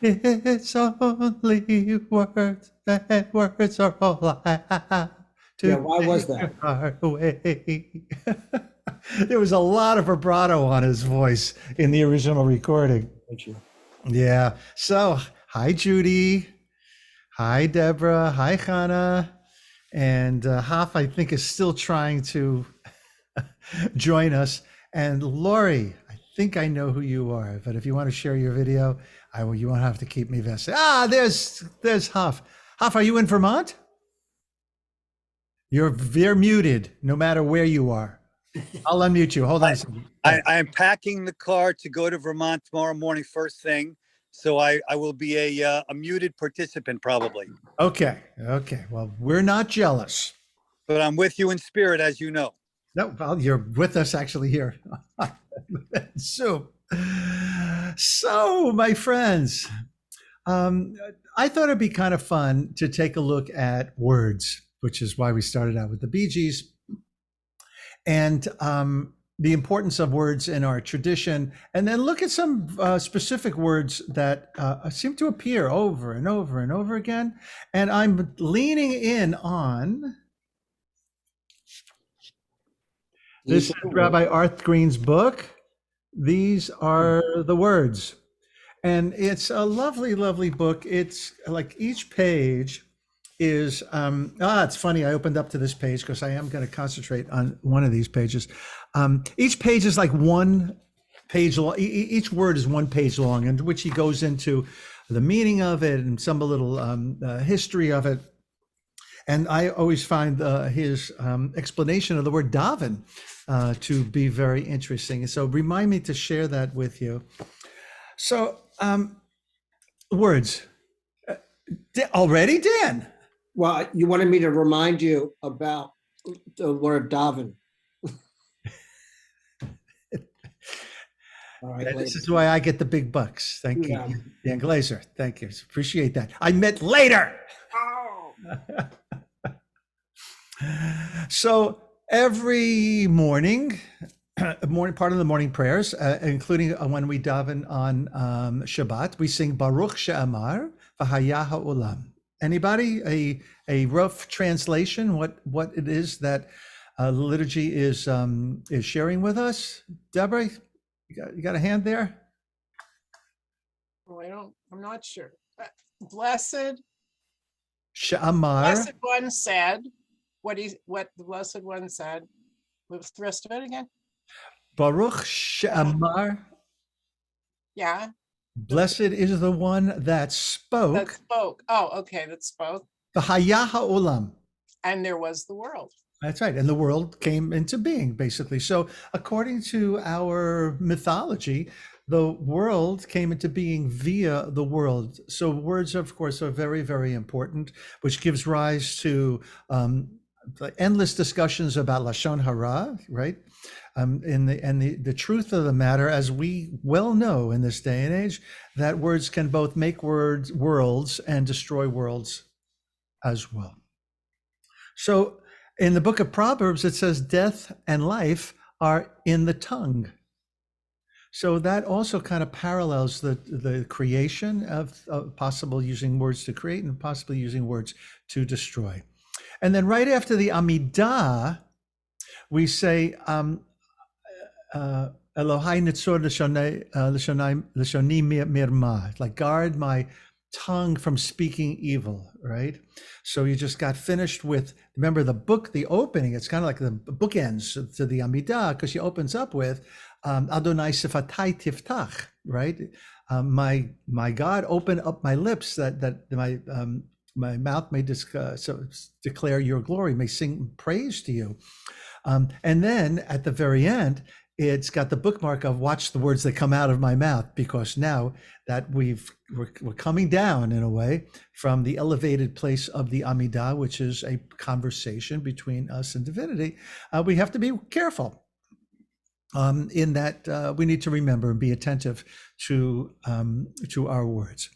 It's only words, and words are all I have Yeah, to why was take your that? heart away. There was a lot of vibrato on his voice in the original recording. Thank you. Yeah. So, hi, Judy. Hi, Deborah. Hi, Hannah. And Haf, I think, is still trying to join us. And Lori, I think I know who you are, but if you want to share your video, I will. You won't have to keep me vested. Ah, there's Huff. Huff, are you in Vermont? You're muted, no matter where you are. I'll unmute you. Hold on I, a second. I'm packing the car to go to Vermont tomorrow morning, first thing. So I will be a muted participant probably, Okay. Okay. Well, we're not jealous. but I'm with you in spirit, as you know. No, well, you're with us actually here. So, so my friends, um, I thought it'd be kind of fun to take a look at words, which is why we started out with the Bee Gees, and the importance of words in our tradition, and then look at some specific words that seem to appear over and over and over again. And I'm leaning in on this is Rabbi Arth Green's book. These are the words. And it's a lovely, lovely book. It's like each page is, it's funny. I opened up to this page because I am going to concentrate on one of these pages. Each page is like one page long. Each word is one page long, in which he goes into the meaning of it and some little history of it. And I always find his explanation of the word daven to be very interesting. So remind me to share that with you. So words. Already, Dan? Well, you wanted me to remind you about the word daven. All right, This is why I get the big bucks. Thank Yeah. you, Dan Glazer. Thank you. Appreciate that. I meant later. Oh. So every morning, part of the morning prayers, including when we daven on Shabbat, we sing Baruch She'amar V'haya Ha'olam. Anybody a rough translation? What it is that liturgy is sharing with us? Deborah, you got a hand there? Oh, I'm not sure. Blessed She'amar. one said, what the blessed one said. What's the rest of it again? Baruch She'amar. Yeah. Blessed is the one that spoke. That spoke. Oh, okay. That spoke. V'haya ha'olam. And there was the world. That's right. And the world came into being, basically. So according to our mythology, the world came into being via the world. So words, of course, are very, very important, which gives rise to endless discussions about Lashon Hara, right? And the truth of the matter, as we well know in this day and age, that words can both make worlds and destroy worlds as well. So in the book of Proverbs, it says death and life are in the tongue. So that also kind of parallels the creation of possible using words to create and possibly using words to destroy. And then right after the Amidah, we say, Elohai nitzor lashoni mirma, like guard my tongue from speaking evil, right? So you just got finished with, remember the book, the opening, it's kind of like the bookends to the Amidah, because she opens up with Adonai sifatai tiftach, right? My God, open up my lips that my mouth may declare your glory, may sing praise to you. And then at the very end, it's got the bookmark of watch the words that come out of my mouth, because now that we're coming down in a way from the elevated place of the Amidah, which is a conversation between us and divinity, we have to be careful in that we need to remember and be attentive to our words.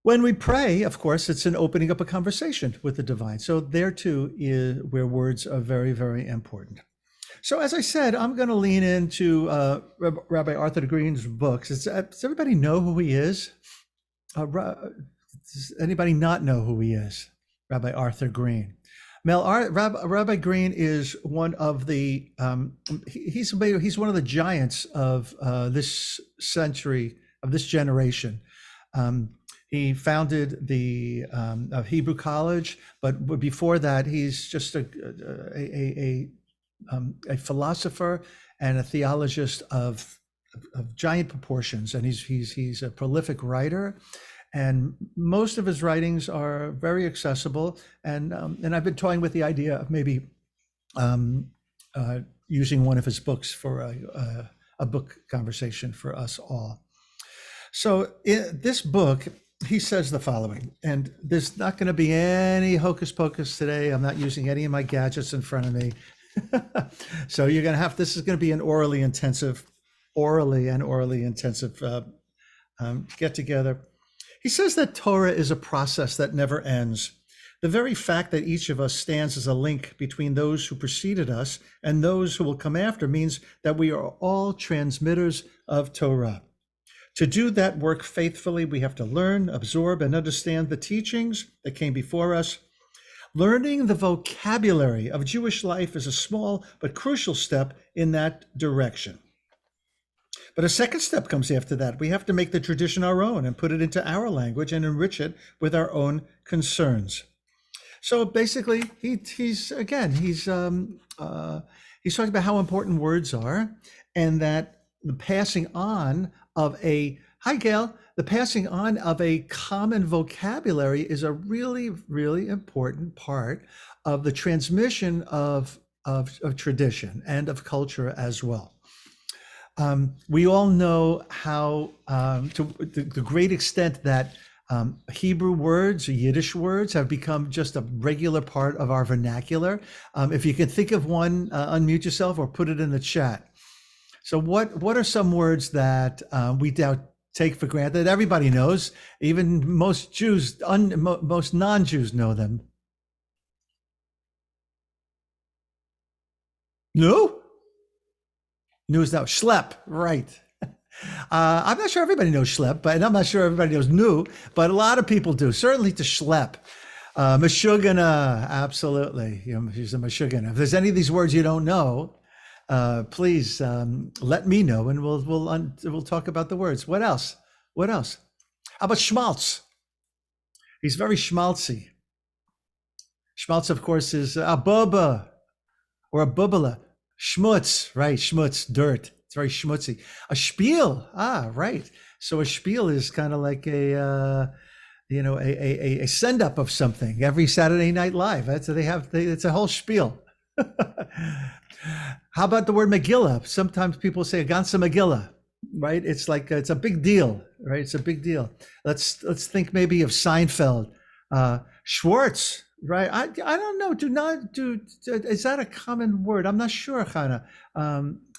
When we pray, of course, it's an opening up a conversation with the divine. So there too is where words are very, very important. So as I said, I'm going to lean into Rabbi Arthur Green's books. Does everybody know who he is? Does anybody not know who he is? Rabbi Arthur Green. Rabbi Green is one of the he's one of the giants of this century, of this generation. He founded the Hebrew College, but before that, he's just a philosopher and a theologist of giant proportions, and he's a prolific writer, and most of his writings are very accessible. And I've been toying with the idea of maybe using one of his books for a book conversation for us all. So in this book, he says the following, and there's not going to be any hocus pocus today. I'm not using any of my gadgets in front of me. So you're going to have, this is going to be an orally intensive get together. He says that Torah is a process that never ends. The very fact that each of us stands as a link between those who preceded us and those who will come after means that we are all transmitters of Torah. To do that work faithfully, we have to learn, absorb, and understand the teachings that came before us. Learning the vocabulary of Jewish life is a small but crucial step in that direction. But a second step comes after that. We have to make the tradition our own and put it into our language and enrich it with our own concerns. So basically, he's talking about how important words are, and that the passing on of the passing on of a common vocabulary is a really, really important part of the transmission of tradition and of culture as well. We all know how, to the great extent that Hebrew words, Yiddish words, have become just a regular part of our vernacular. If you can think of one, unmute yourself or put it in the chat. So what are some words that we now take for granted that everybody knows? Even most Jews, most non-Jews know them. No? New is now schlep, right? I'm not sure everybody knows schlep, but I'm not sure everybody knows new, but a lot of people do. Certainly to schlep. Meshugana, absolutely. She's a meshugana. If there's any of these words you don't know, please let me know, and we'll talk about the words. What else? How about schmaltz? He's very schmaltzy. Schmaltz, of course, is a bubba or a bubbala. Schmutz, right? Schmutz, dirt. It's very schmutzy. A spiel, right. So a spiel is kind of like a send up of something every Saturday Night Live. It's a whole spiel. How about the word Megillah? Sometimes people say a ganze Megillah, right? It's like it's a big deal, right? It's a big deal. Let's think maybe of Seinfeld, Schwartz, right? I don't know. Is that a common word? I'm not sure, Chana.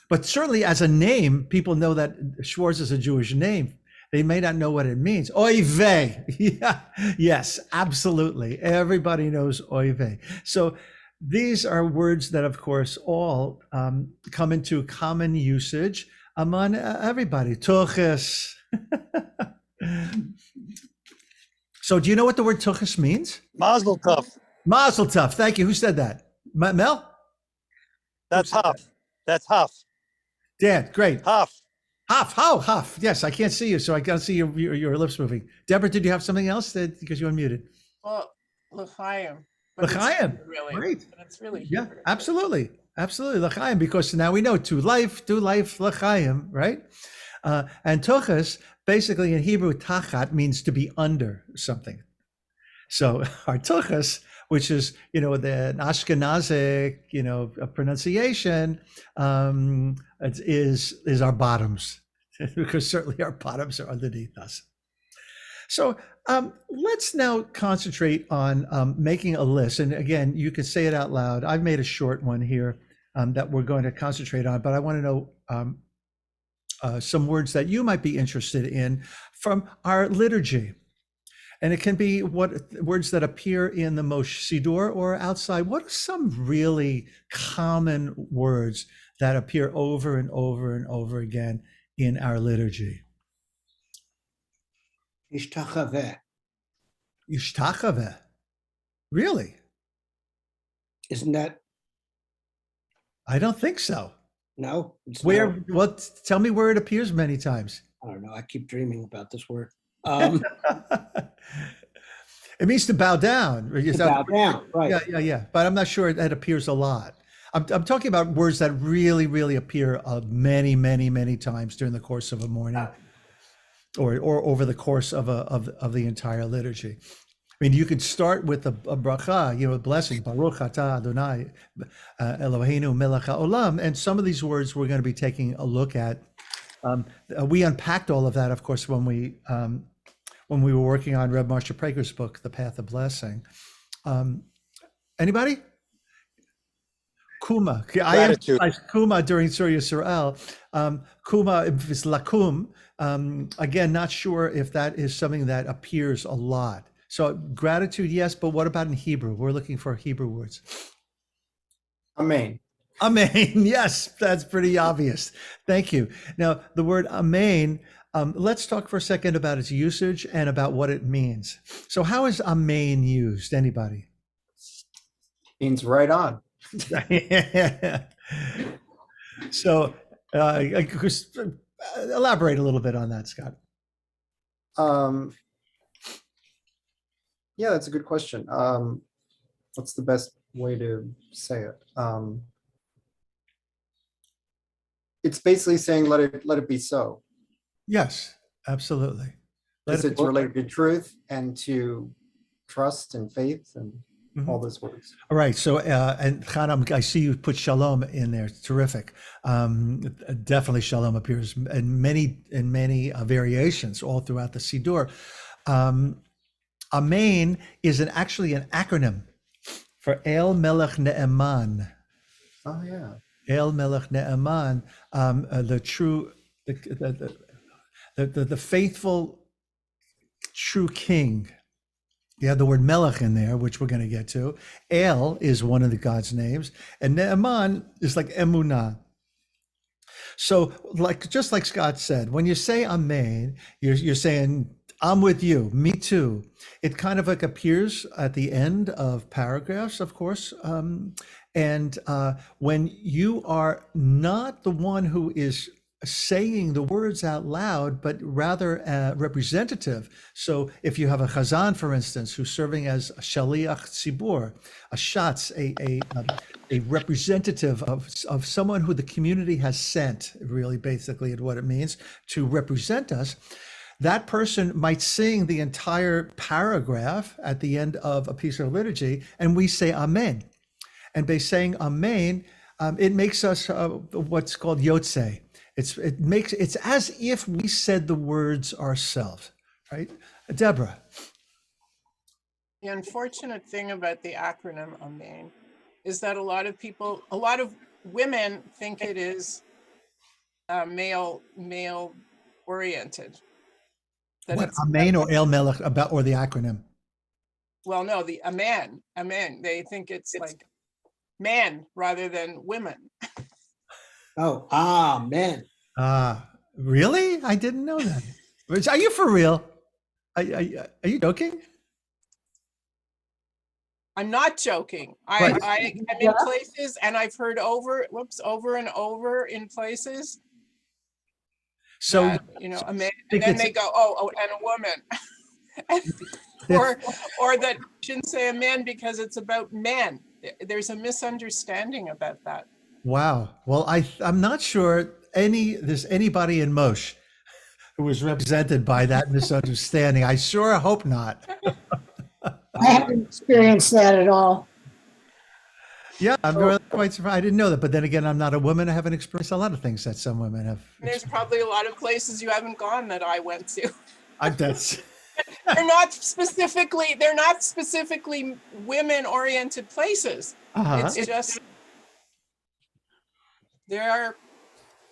But certainly as a name, people know that Schwartz is a Jewish name. They may not know what it means. Oy vey. Yeah. Yes, absolutely. Everybody knows oy vey. So these are words that, of course, all come into common usage among everybody. Tuchus. So do you know what the word tuchus means? Mazel tov. Mazel tov. Thank you. Who said that? Mel? That's Huff. That's Huff. Dan, great. Huff. Huff. Yes, I can't see you, so I can't see your lips moving. Deborah, did you have something else because you unmuted? Well, l'chaim. But it's L'chaim, really, right. but it's really Yeah, Hebrew. absolutely. L'chaim, because now we know to life, l'chaim, right? And tochas, basically in Hebrew, tachat means to be under something. So our tochas, which is, the Ashkenazic, pronunciation, is our bottoms, because certainly our bottoms are underneath us. So let's now concentrate on making a list. And again, you could say it out loud. I've made a short one here that we're going to concentrate on, but I want to know some words that you might be interested in from our liturgy. And it can be words that appear in the Moshe Siddur or outside. What are some really common words that appear over and over and over again in our liturgy? Ishtachaveh. Ishtachave. Really? Isn't that, I don't think so. no? It's Where? not. What? Tell me where it appears many times. I don't know. I keep dreaming about this word. It means to bow down. To bow down, right. Yeah. But I'm not sure that appears a lot. I'm talking about words that really, really appear many, many, many times during the course of a morning, or over the course of the entire liturgy. I mean, you could start with a bracha, a blessing, Baruch atah Adonai Eloheinu melech haolam, and some of these words we're going to be taking a look at. We unpacked all of that, of course, when we were working on Reb Marsha Prager's book, The Path of Blessing. Anybody? Kuma. I Gratitude. emphasized Kuma during Surah Yisrael. Kuma is lakum. Again, not sure if that is something that appears a lot. So gratitude, yes, but what about in Hebrew? We're looking for Hebrew words. Amen. Amen. Yes, that's pretty obvious. Thank you. Now, the word amen, let's talk for a second about its usage and about what it means. So how is amen used? Anybody? Means right on. So elaborate a little bit on that, Scott. Yeah, that's a good question. What's the best way to say it? It's basically saying let it be so. Yes, absolutely. Because it's related to truth and to trust and faith and all those words. All right. So, and Chanam, I see you put shalom in there. Terrific. Definitely shalom appears in many variations all throughout the Siddur. Amen is actually an acronym for El Melech Ne'eman. Oh yeah. El Melech Ne'eman, the true, the faithful, true king. You have the word Melech in there, which we're going to get to. El is one of the God's names, and Ne'eman is like Emunah. So, just like Scott said, when you say Amen, you're saying I'm with you, me too. It kind of like appears at the end of paragraphs, of course. And when you are not the one who is saying the words out loud, but rather representative. So if you have a chazan, for instance, who's serving as a shaliach tzibur, a shatz, a representative of someone who the community has sent, really basically is what it means, to represent us, that person might sing the entire paragraph at the end of a piece of liturgy, and we say amen. And by saying amen, it makes us what's called yotze. It's as if we said the words ourselves, right? Deborah. The unfortunate thing about the acronym Amen is that a lot of women think it is male oriented. That What, it's amen or El Melech, or the acronym? well, no, the Amen. They think it's like man rather than women. Oh, man. Really? I didn't know that. Are you for real? Are you joking? I'm not joking. Right. I'm in places and I've heard over and over in places. So, that, a man, and then they go, oh, and a woman. or that shouldn't say a man because it's about men. There's a misunderstanding about that. wow. Well, I'm not sure there's anybody in Moshe who was represented by that misunderstanding. I sure hope not. I haven't experienced that at all. Yeah, I'm really quite surprised. I didn't know that. But then again, I'm not a woman. I haven't experienced a lot of things that some women have. There's probably a lot of places you haven't gone that I went to. That's They're not specifically women-oriented places. It's just there are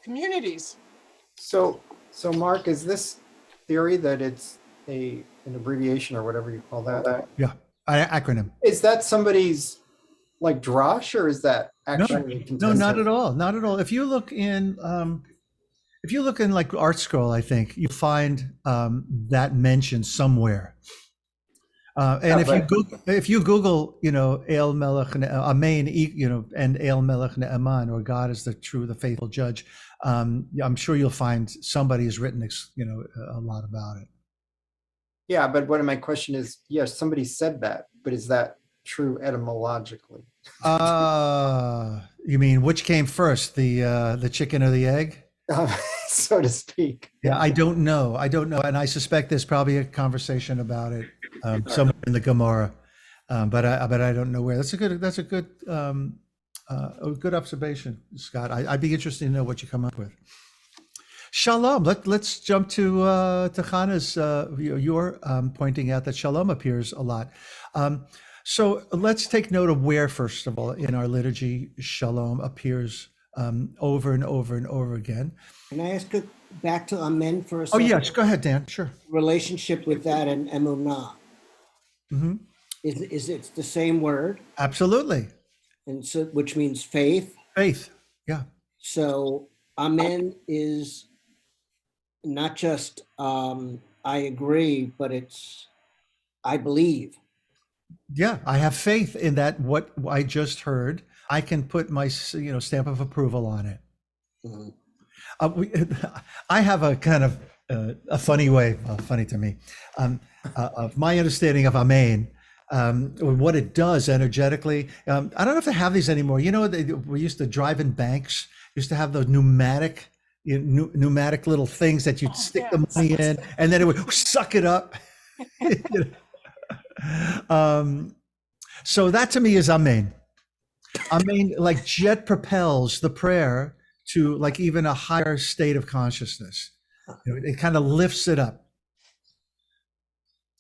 communities. So Mark, is this theory that it's an abbreviation or whatever you call that? yeah, an acronym. Is that somebody's like drosh, or is that actually No, not contested. at all. Not at all. If you look in like Art Scroll, I think you find that mentioned somewhere. And Yeah, if you Google, you know, El Melech Amen, you know, and El Melech Ne'eman, or God is the true, the faithful judge, I'm sure you'll find somebody has written, you know, a lot about it. yeah, but what my question is, yes, somebody said that, but is that true etymologically? You mean which came first, the chicken or the egg? So to speak. Yeah, I don't know. I don't know, and I suspect there's probably a conversation about it somewhere in the Gemara, but I don't know where. That's a good observation, Scott. I'd be interested to know what you come up with. Shalom. Let's jump to Hannah's. Your pointing out that shalom appears a lot. So let's take note of where, first of all, in our liturgy, shalom appears over and over and over again. Can I ask you back to amen for a Oh second? yes, go ahead, Dan. Sure. Relationship with that and emunah. Hmm. Is it's the same word, Absolutely. and so which means faith. Faith. Yeah. So amen is not just I agree, but it's I believe. Yeah. I have faith in that what I just heard. I can put my stamp of approval on it. Mhm. I have a kind of a funny way, funny to me, of my understanding of Amen, what it does energetically. I don't know if they have these anymore. You know, we used to drive in banks, used to have those pneumatic little things that you'd stick the money in, and then it would suck it up. You know? So that to me is Amen. Amen, like jet propels the prayer to like even a higher state of consciousness. You know, it kind of lifts it up.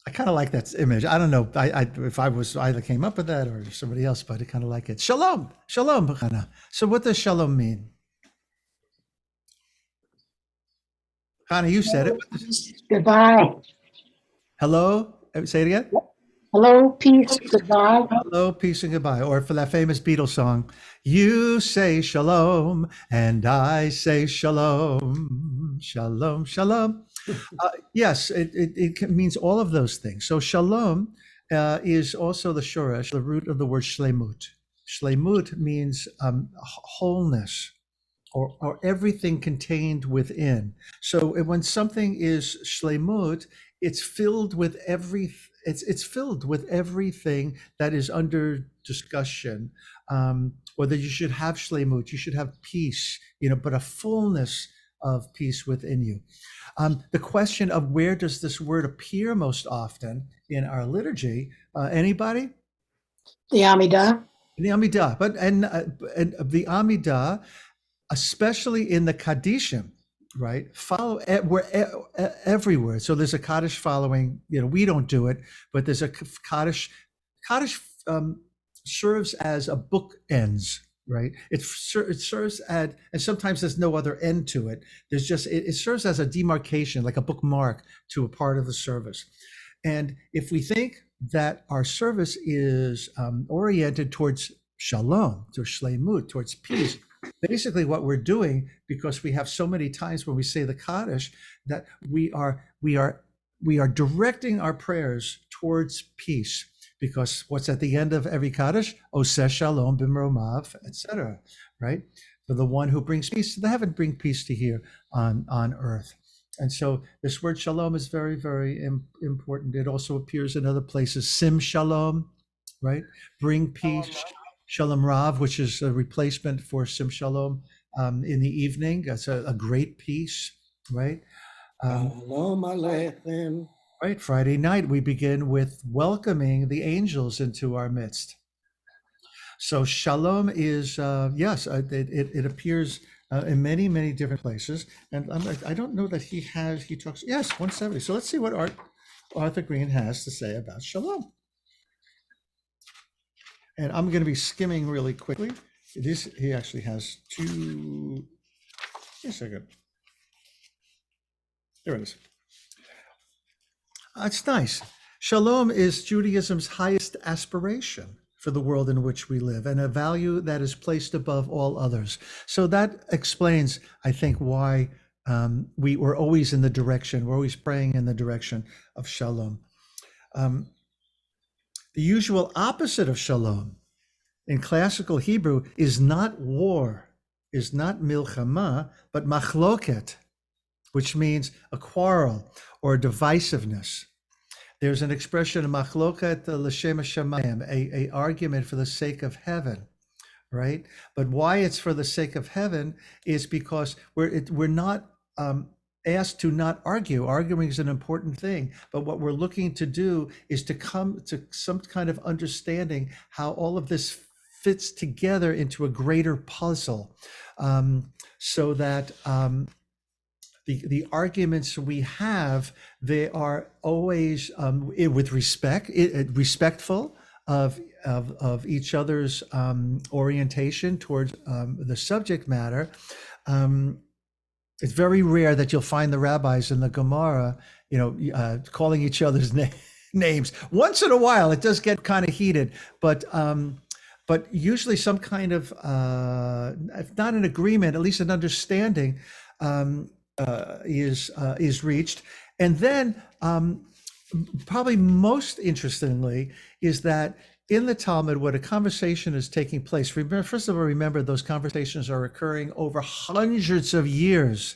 I kind of like that image. I don't know if I either came up with that or somebody else, but I kind of like it. Shalom, shalom, Hannah. So what does shalom mean? Hannah, you said it. Goodbye. Hello, say it again. Hello, peace, goodbye. Hello, peace and goodbye. Or for that famous Beatles song, you say shalom and I say shalom, shalom, shalom. Yes, it means all of those things. So shalom is also the shoresh, the root of the word shlemut. Shlemut means wholeness or everything contained within. So when something is shlemut, it's filled with it's filled with everything that is under discussion. Or that you should have shlemut, you should have peace, but a fullness of peace within you. The question of where does this word appear most often in our liturgy? Anybody? The Amidah. The Amidah, and the Amidah, especially in the Kaddishim, right? We're everywhere. So there's a Kaddish following. We don't do it, but there's a Kaddish. Kaddish serves as a bookends, right? It serves and sometimes there's no other end to it. There's just it serves as a demarcation, like a bookmark to a part of the service. And if we think that our service is oriented towards shalom, to shlemut, towards peace, basically what we're doing, because we have so many times when we say the Kaddish, that we are directing our prayers towards peace. Because what's at the end of every Kaddish? Oseh shalom b'mromav, etc. Right? For the one who brings peace to the heaven, bring peace to here on earth. And so this word shalom is very, very important. It also appears in other places. Sim shalom, right? Bring peace. Shalom Rav, which is a replacement for Sim Shalom in the evening. That's a great peace, right? Shalom Aleichem. Right. Friday night, we begin with welcoming the angels into our midst. So shalom is, yes, it appears in many, many different places. And I don't know that he talks, yes, 170. So let's see what Arthur Green has to say about shalom. And I'm going to be skimming really quickly. He actually has two. Wait a second. There it is. It's nice. Shalom is Judaism's highest aspiration for the world in which we live, and a value that is placed above all others. So that explains, I think, why we're always in the direction, we're always praying in the direction of shalom. The usual opposite of shalom in classical Hebrew is not war, is not milchama, but machloket, which means a quarrel or divisiveness. There's an expression of machloket l'shem shamayim, a argument for the sake of heaven, right? But why it's for the sake of heaven is because we're not asked to not argue. Arguing is an important thing, but what we're looking to do is to come to some kind of understanding how all of this fits together into a greater puzzle, so that the arguments we have, they are always with respect, respectful of each other's orientation towards the subject matter. It's very rare that you'll find the rabbis in the Gemara, calling each other's names. Once in a while, it does get kind of heated, but usually some kind of, if not an agreement, at least an understanding is reached. And then probably most interestingly is that in the Talmud, when a conversation is taking place, first of all, remember those conversations are occurring over hundreds of years,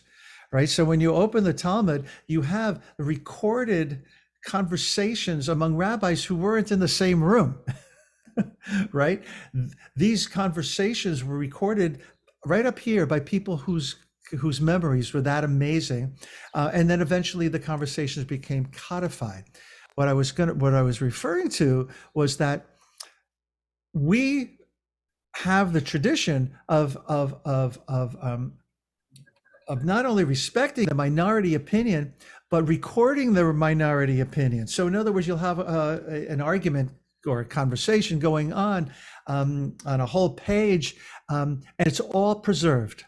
right? So when you open the Talmud, you have recorded conversations among rabbis who weren't in the same room, right? These conversations were recorded right up here by people whose memories were that amazing, and then eventually the conversations became codified. What I was referring to was that we have the tradition of not only respecting the minority opinion, but recording the minority opinion. So in other words, you'll have an argument or a conversation going on a whole page, and it's all preserved.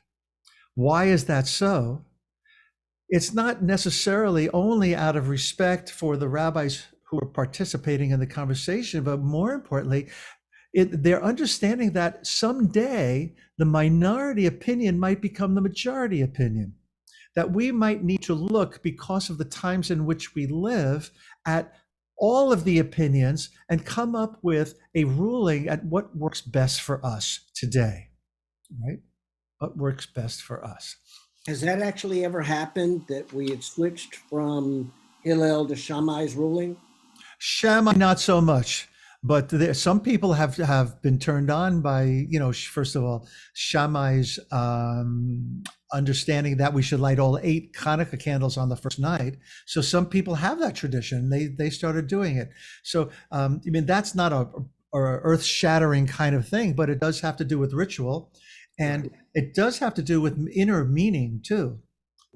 Why is that so? It's not necessarily only out of respect for the rabbis who are participating in the conversation, but more importantly, they're understanding that someday the minority opinion might become the majority opinion, that we might need to look, because of the times in which we live, at all of the opinions and come up with a ruling at what works best for us today, right? What works best for us. Has that actually ever happened, that we had switched from Hillel to Shammai's ruling? Shammai, not so much, but some people have been turned on by, first of all, Shammai's understanding that we should light all 8 Hanukkah candles on the first night. So some people have that tradition. They started doing it. So that's not a earth-shattering kind of thing, but it does have to do with ritual, and it does have to do with inner meaning too.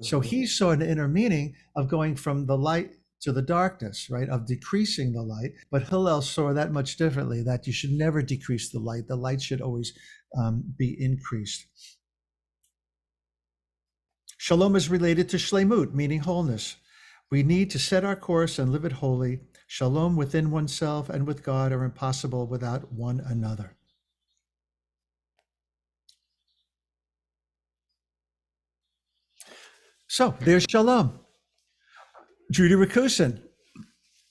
So he saw an inner meaning of going from the light to the darkness, right? Of decreasing the light. But Hillel saw that much differently, that you should never decrease the light. The light should always be increased. Shalom is related to shlemut, meaning wholeness. We need to set our course and live it wholly. Shalom within oneself and with God are impossible without one another. So there's shalom. Judy Rakusin,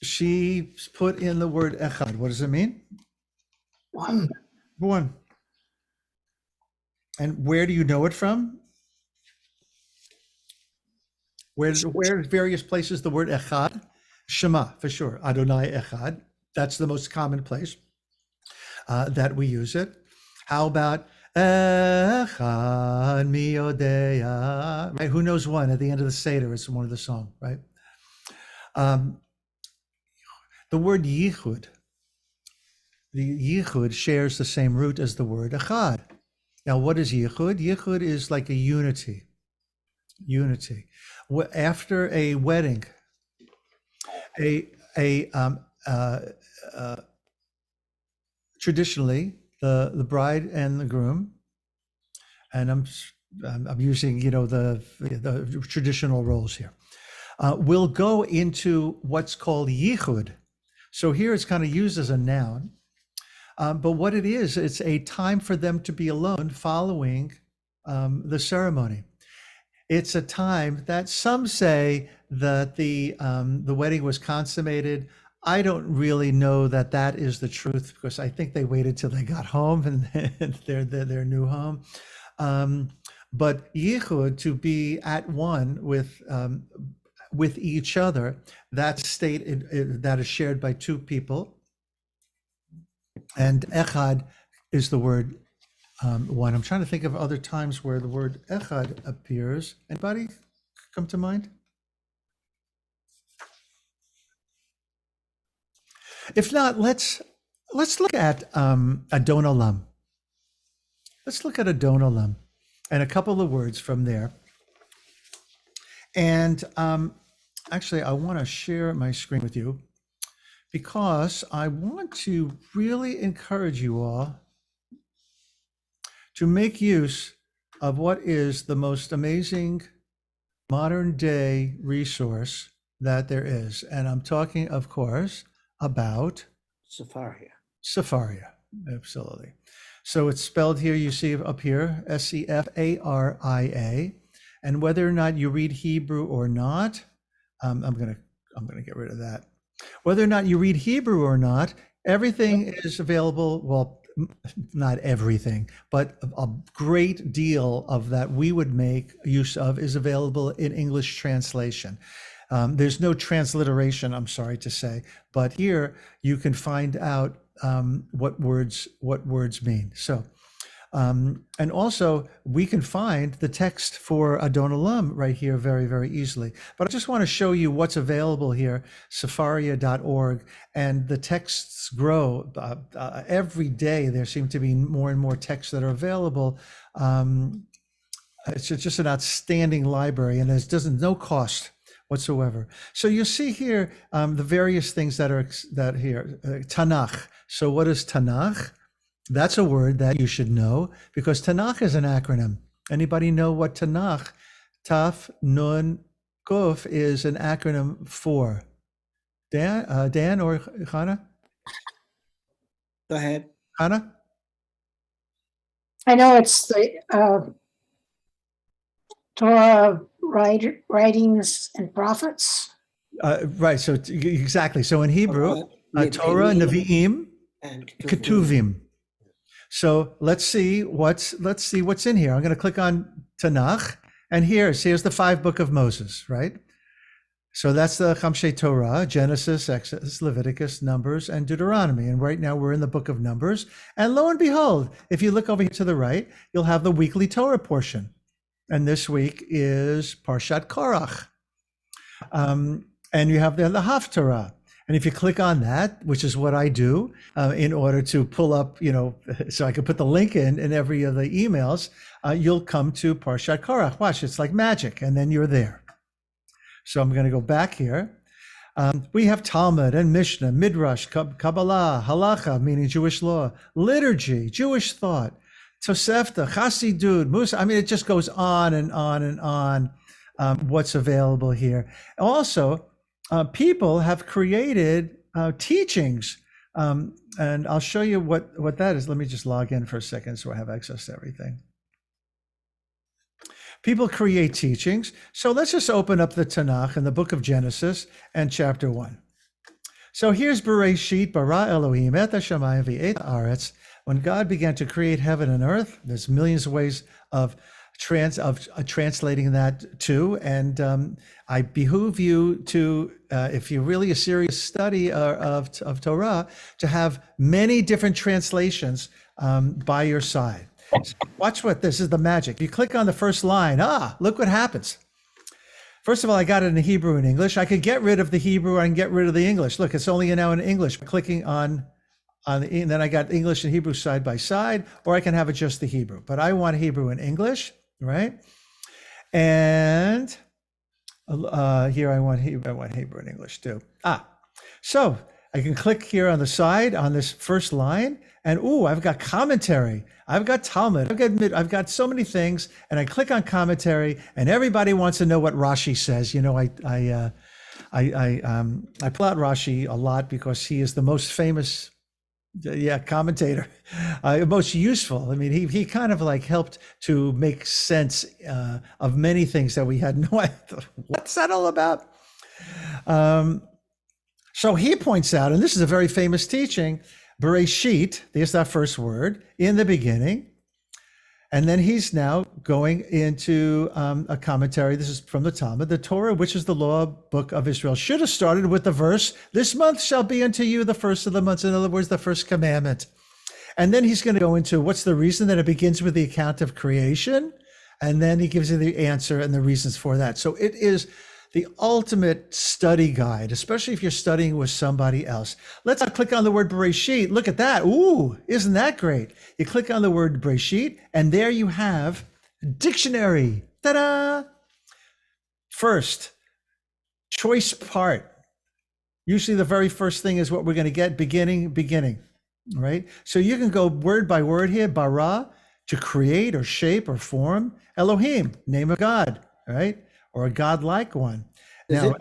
she put in the word echad. What does it mean? One. One. And where do you know it from? Where various places the word echad? Shema, for sure. Adonai echad. That's the most common place that we use it. How about echad mi yodea? Right? Who knows one? At the end of the Seder, it's one of the song, right? The word yichud, the yichud shares the same root as the word echad. Now, what is yichud? Yichud is like a unity. Unity. After a wedding, traditionally the bride and the groom, and I'm using the traditional roles here, will go into what's called yichud. So here it's kind of used as a noun. But what it is, it's a time for them to be alone following the ceremony. It's a time that some say that the wedding was consummated. I don't really know that that is the truth, because I think they waited till they got home and their new home. But yichud, to be at one with each other, that state that is shared by two people. And echad is the word one. I'm trying to think of other times where the word echad appears. Anybody come to mind? If not, let's look at Adon Olam. Let's look at Adon Olam and a couple of words from there. And actually, I want to share my screen with you, because I want to really encourage you all to make use of what is the most amazing modern day resource that there is. And I'm talking, of course, about Safaria. Sefaria. Absolutely. So it's spelled here, you see up here, Sefaria. And whether or not you read Hebrew or not, I'm gonna get rid of that. Whether or not you read Hebrew or not, everything is available. Well, not everything, but a great deal of that we would make use of is available in English translation. There's no transliteration, I'm sorry to say, but here you can find out what words mean. So, and also we can find the text for Adon Olam right here very, very easily. But I just want to show you what's available here, Sefaria.org, and the texts grow every day. There seem to be more and more texts that are available. It's just an outstanding library, and there's no cost whatsoever. So you see here the various things that are here. Tanakh. So what is Tanakh? That's a word that you should know, because Tanakh is an acronym. Anybody know what Tanakh, Taf, Nun, Kuf, is an acronym for? Dan or Hannah? Go ahead. Hannah? I know it's the Torah writings and prophets. Right. So exactly. So in Hebrew, Torah, Nevi'im, and Ketuvim. So let's see what's in here. I'm going to click on Tanakh, and here's the 5 book of Moses, right? So that's the Chamshei Torah: Genesis, Exodus, Leviticus, Numbers, and Deuteronomy. And right now we're in the book of Numbers. And lo and behold, if you look over here to the right, you'll have the weekly Torah portion. And this week is Parshat Korach. And you have the Haftarah. And if you click on that, which is what I do in order to pull up, so I can put the link in every of the emails, you'll come to Parshat Korach. Watch, it's like magic, and then you're there. So I'm going to go back here. We have Talmud and Mishnah, Midrash, Kabbalah, Halacha, meaning Jewish law, liturgy, Jewish thought, Tosefta, Chassidut, Musa. I mean, it just goes on and on and on. What's available here. Also, people have created teachings, and I'll show you what that is. Let me just log in for a second so I have access to everything. People create teachings. So let's just open up the Tanakh in the book of Genesis and chapter 1. So here's Bereshit, bara Elohim et hashamayim v'et haaretz. When God began to create heaven and earth, there's millions of ways of translating that too. And I behoove you to, if you're really a serious study of Torah, to have many different translations by your side. Watch this is the magic. You click on the first line. Look what happens. First of all, I got it in Hebrew and English. I could get rid of the Hebrew and get rid of the English. Look, it's only now in English. Clicking on and then I got English and Hebrew side by side, or I can have it just the Hebrew. But I want Hebrew and English, right? And here I want Hebrew and English too. So I can click here on the side on this first line, and I've got commentary. I've got Talmud. I've got so many things, and I click on commentary, and everybody wants to know what Rashi says. I pull out Rashi a lot because he is the most famous Yeah, commentator, most useful. I mean, he kind of like helped to make sense of many things that we had no idea. What's that all about? So he points out, and this is a very famous teaching, Bereshit, there's that first word, in the beginning. And then he's now going into a commentary. This is from the Talmud. The Torah, which is the law book of Israel, should have started with the verse, "This month shall be unto you the first of the months." In other words, the first commandment. And then he's going to go into what's the reason that it begins with the account of creation. And then he gives you the answer and the reasons for that. So it is the ultimate study guide, especially if you're studying with somebody else. Let's click on the word Bereshit. Look at that. Ooh, isn't that great? You click on the word Bereshit, and there you have dictionary. Ta-da! First, choice part. Usually the very first thing is what we're going to get, beginning, right? So you can go word by word here, bara, to create or shape or form. Elohim, name of God, right? Or a godlike one. Does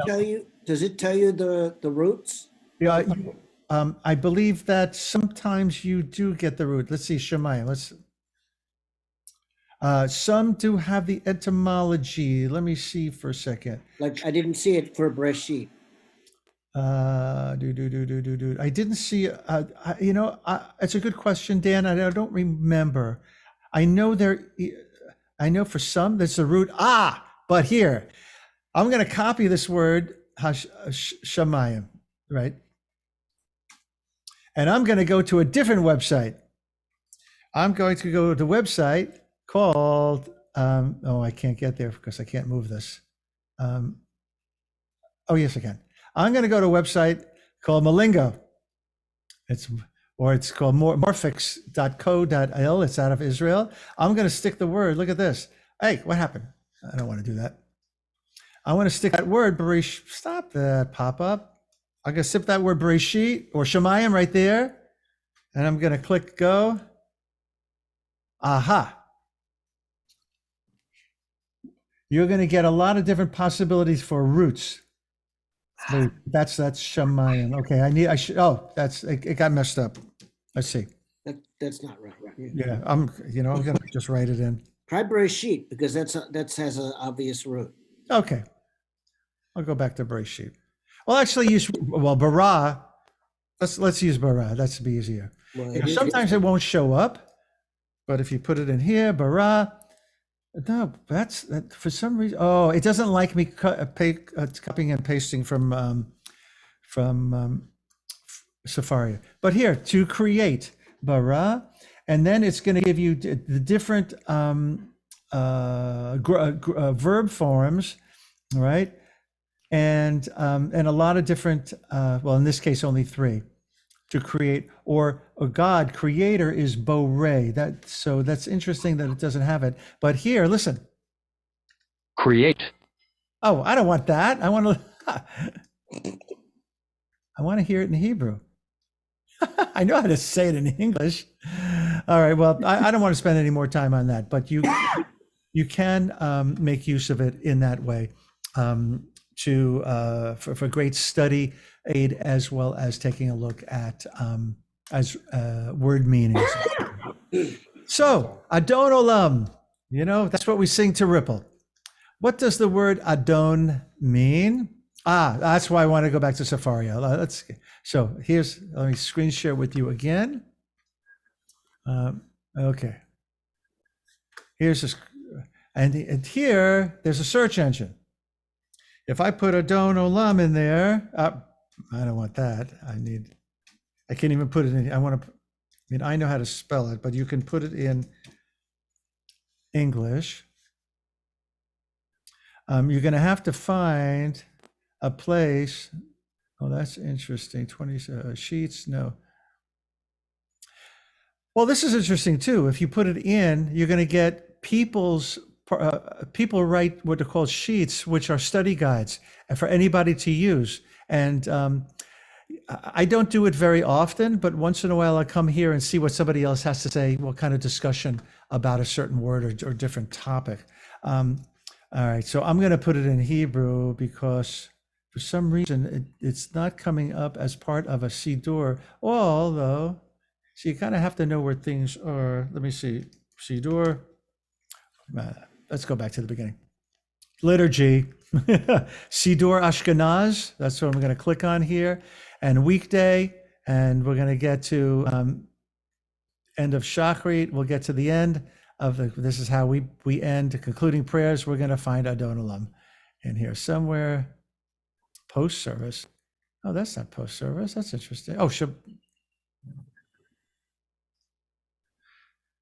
it tell you the roots? Yeah, I believe that sometimes you do get the root. Let's see, Shemayim. Some do have the etymology. Let me see for a second. Like I didn't see it for Bereshit. I didn't see. It's a good question, Dan. I don't remember. I know for some there's a root. But here, I'm going to copy this word, Shemayim, right? And I'm going to go to a different website. I'm going to go to the website called, I can't get there because I can't move this. Yes, I can. I'm going to go to a website called Malingo. It's called morphix.co.il. It's out of Israel. I'm going to stick the word. Look at this. Hey, what happened? I don't want to do that. I want to stick that word, Bereshit. Stop that pop-up. I'm going to sip that word Bereshit or Shemayim right there. And I'm going to click go. Aha. You're going to get a lot of different possibilities for roots. Wait, that's Shemayim. Okay, it got messed up. Let's see. That's not right. Yeah, I'm going to just write it in. Try Bereshit because that has an obvious root. Okay. I'll go back to Bereshit. Well, actually bara. Let's use bara. That's be easier. Well, Sometimes it won't show up, but if you put it in here, bara. No, that's for some reason. Oh, it doesn't like me copying and pasting from Safari. But here, to create bara, and then it's going to give you the different verb forms, right? And a lot of different, in this case, only 3 to create, or a God creator is borei. So that's interesting that it doesn't have it. But here, listen. Create. Oh, I don't want that. I want to hear it in Hebrew. I know how to say it in English. All right. Well, I don't want to spend any more time on that, but you can make use of it in that way for great study aid, as well as taking a look at word meanings. So Adon Olam, that's what we sing to Ripple. What does the word Adon mean? That's why I want to go back to Safari. So let me screen share with you again. Okay. And here, there's a search engine. If I put Adon Olam in there, I don't want that. I can't even put it in. I know how to spell it, but you can put it in English. You're going to have to find a place. Oh, that's interesting. 20 sheets. No. Well, this is interesting too. If you put it in, you're going to get people write what are called sheets, which are study guides for anybody to use. And I don't do it very often, but once in a while I come here and see what somebody else has to say, what kind of discussion about a certain word or different topic. All right, so I'm going to put it in Hebrew because for some reason it's not coming up as part of a Siddur, although So you kind of have to know where things are. Let me see. Siddur. Let's go back to the beginning. Liturgy. Siddur Ashkenaz. That's what I'm going to click on here. And weekday. And we're going to get to end of Shachrit. We'll get to the end of this is how we end concluding prayers. We're going to find Adon Olam in here somewhere. Post service. Oh, that's not post service. That's interesting. Oh,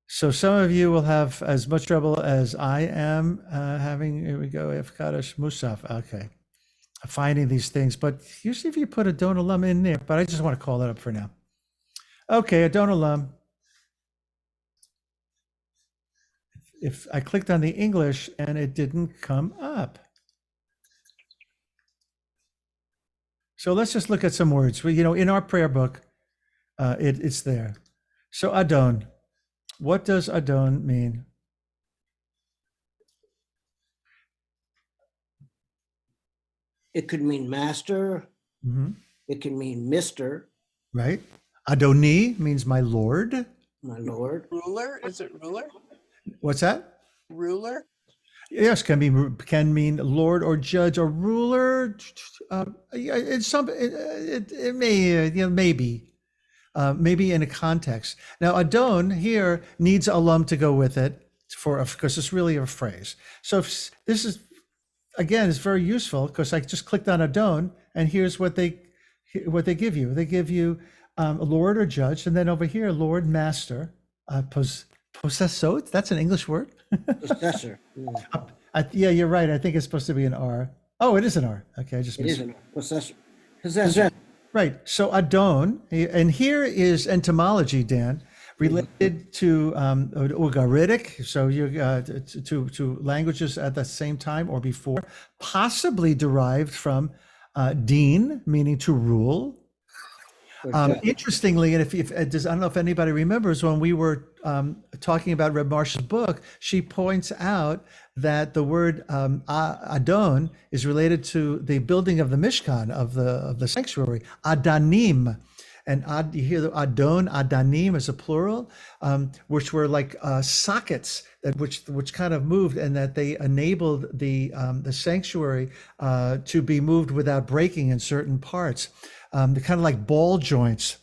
so some of you will have as much trouble as I am having. Here we go. Efkadash Musaf. Okay, finding these things. But usually, if you put Adon Olam in there, but I just want to call it up for now. Okay, Adon Olam. If I clicked on the English and it didn't come up. So let's just look at some words. Well, in our prayer book, it's there. So Adon, what does Adon mean? It could mean master. Mhm. It can mean Mr., Right? Adoni means my Lord. my lord. Ruler, is it ruler? What's that? Ruler? Yes, can mean Lord or judge or ruler. Yeah, it may maybe in a context. Now Adon here needs Olam to go with it because it's really a phrase. So if this is again, it's very useful because I just clicked on Adon and here's what they give you. They give you a Lord or judge, and then over here, Lord, Master, possessor. That's an English word. Possessor. Yeah, you're right. I think it's supposed to be an R. Oh, it is an R. Okay, I just It missed is a possessor. Possessor. Right. So Adon, and here is entomology, Dan, related to Ugaritic. So you to languages at the same time or before, possibly derived from Din, meaning to rule. Interestingly, and if I don't know if anybody remembers when we were talking about Reb Marsh's book, she points out that the word Adon is related to the building of the Mishkan, of the sanctuary, Adanim. And you hear the Adon, Adanim as a plural, which were like sockets that which kind of moved, and that they enabled the sanctuary to be moved without breaking in certain parts. They're kind of like ball joints.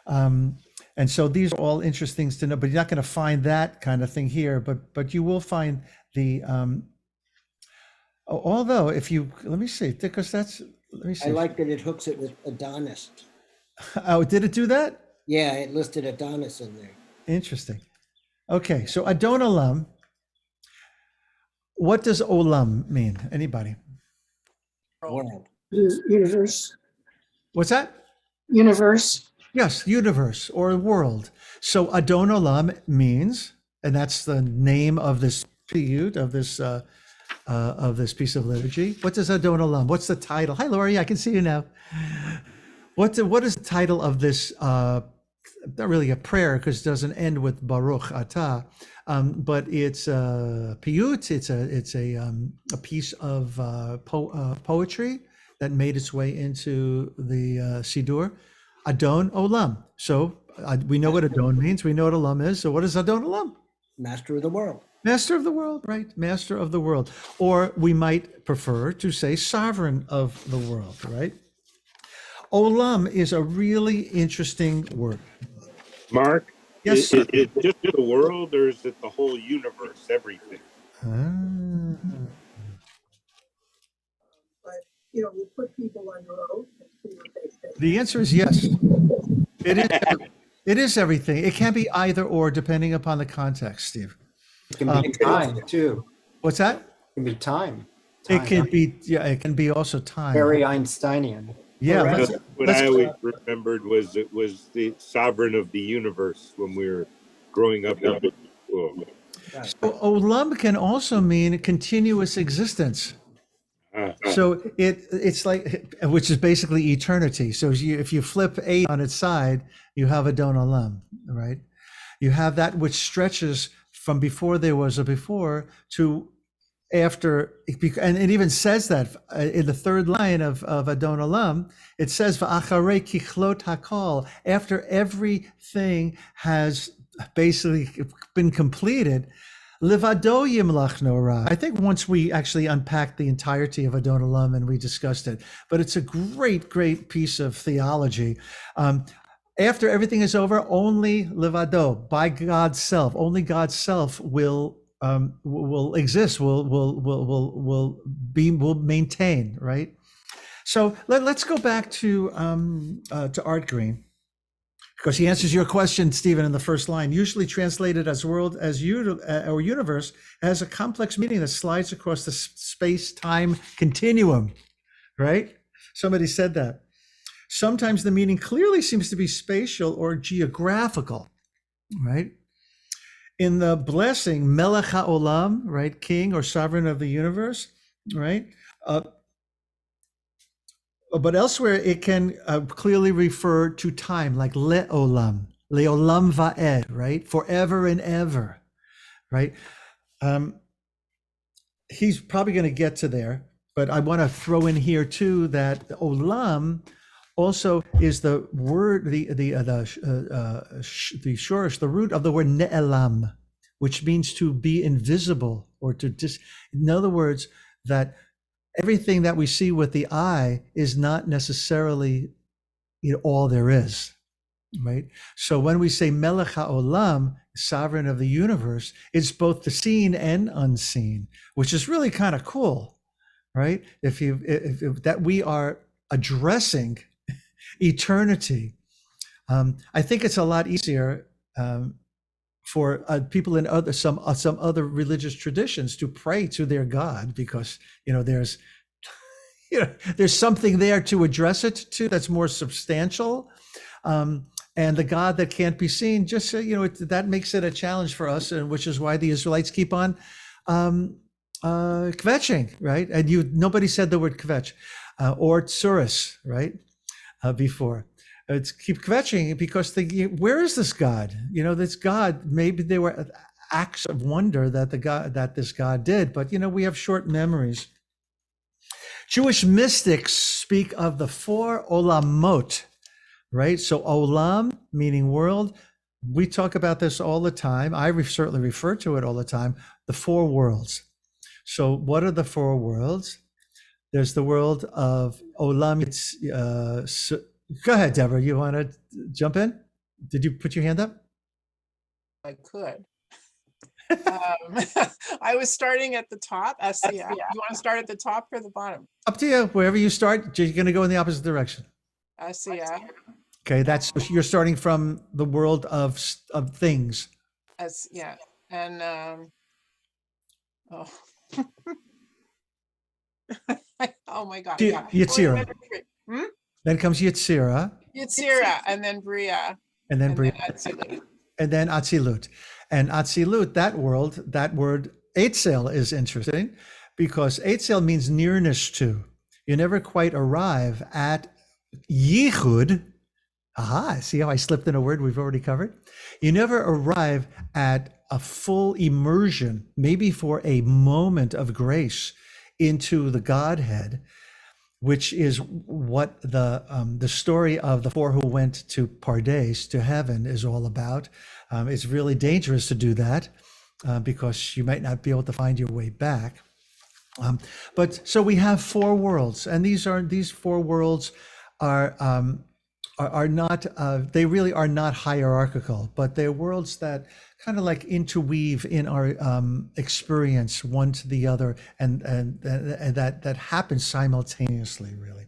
And so these are all interesting to know, but you're not going to find that kind of thing here, but you will find the, although if you, let me see, because let me see. I like that it hooks it with Adonis. Oh, did it do that? Yeah, it listed Adonis in there. Interesting. Okay, so Adon Olam, what does Olam mean? Anybody? World. Universe, What's that? universe. Yes, universe or world. So Adon Olam means, and that's the name of this piyut, of this piece of liturgy. What does Adon Olam? What's the title? Hi, Lori, I can see you now. What is the title of this? Not really a prayer because it doesn't end with Baruch Atah, but it's a piyut. It's a piece of poetry that made its way into the Siddur. Adon Olam. So we know what Adon means. We know what Olam is. So what is Adon Olam? Master of the world. Master of the world, right? Master of the world. Or we might prefer to say sovereign of the world, right? Olam is a really interesting word. Mark, Yes, is sir. it just the world or is it the whole universe, everything? We put people under oath and see what they say. The answer is yes. It is everything. It can be either or depending upon the context, Steve. It can be time too. What's that? It can be time. It can be, yeah, it can be also time. Very Einsteinian. Yeah. That's what let's- I always remembered was it was the sovereign of the universe when we were growing up in school. So Olam can also mean continuous existence. So it's like, which is basically eternity. So if you flip 8 on its side, you have Adon Olam, right? You have that which stretches from before there was a before to after, and it even says that in the third line of Adon Olam, it says, "Va'acharei kichlot hakol," after everything has basically been completed, Livado yimlach nora. I think once we actually unpacked the entirety of Adon Olam and we discussed it, but it's a great, great piece of theology. After everything is over, only Livado, by God's self, only God's self will exist, will maintain, right? So let's go back to Art Green, because he answers your question, Stephen, in the first line. Usually translated as world, as or universe, has a complex meaning that slides across the space-time continuum, right? Somebody said that. Sometimes the meaning clearly seems to be spatial or geographical, right? In the blessing, Melech HaOlam, right, king or sovereign of the universe, right? But elsewhere, it can clearly refer to time, like Le'olam Va'ed, right? Forever and ever, right? He's probably going to get to there, but I want to throw in here too that Olam also is the word, the shorish, the root of the word ne'elam, which means to be invisible or to in other words, that everything that we see with the eye is not necessarily all there is, right? So when we say Melech HaOlam, sovereign of the universe, it's both the seen and unseen, which is really kind of cool, right? If that we are addressing eternity. I think it's a lot easier for people in some other religious traditions to pray to their God, because there's something there to address it to that's more substantial, and the God that can't be seen, just that makes it a challenge for us, and which is why the Israelites keep on kvetching, right? And nobody said the word kvetch or tsuris, right? Before. It's keep kvetching because where is this God? This God, maybe there were acts of wonder that this God did, but we have short memories. Jewish mystics speak of the four olamot, right? So olam meaning world. We talk about this all the time. I certainly refer to it all the time. The four worlds. So what are the four worlds? There's the world of Olam. Go ahead, Deborah. You want to jump in? Did you put your hand up? I could. I was starting at the top. SCF. You want to start at the top or the bottom? Up to you. Wherever you start, you're going to go in the opposite direction. SCF. Okay, you're starting from the world of things. And oh my God. Yetzirah. Then comes Yetzirah. Yetzirah, and then Bria. And then Bria. Atzilut. And then Atzilut. And Atzilut, that word Eitzel is interesting because Eitzel means nearness to. You never quite arrive at Yichud. Aha, see how I slipped in a word we've already covered? You never arrive at a full immersion, maybe for a moment of grace, into the Godhead, which is what the story of the four who went to Pardes, to heaven, is all about. It's really dangerous to do that because you might not be able to find your way back. But so we have four worlds, and these four worlds are not, they really are not hierarchical, but they're worlds that kind of like interweave in our experience one to the other, and that happens simultaneously, really.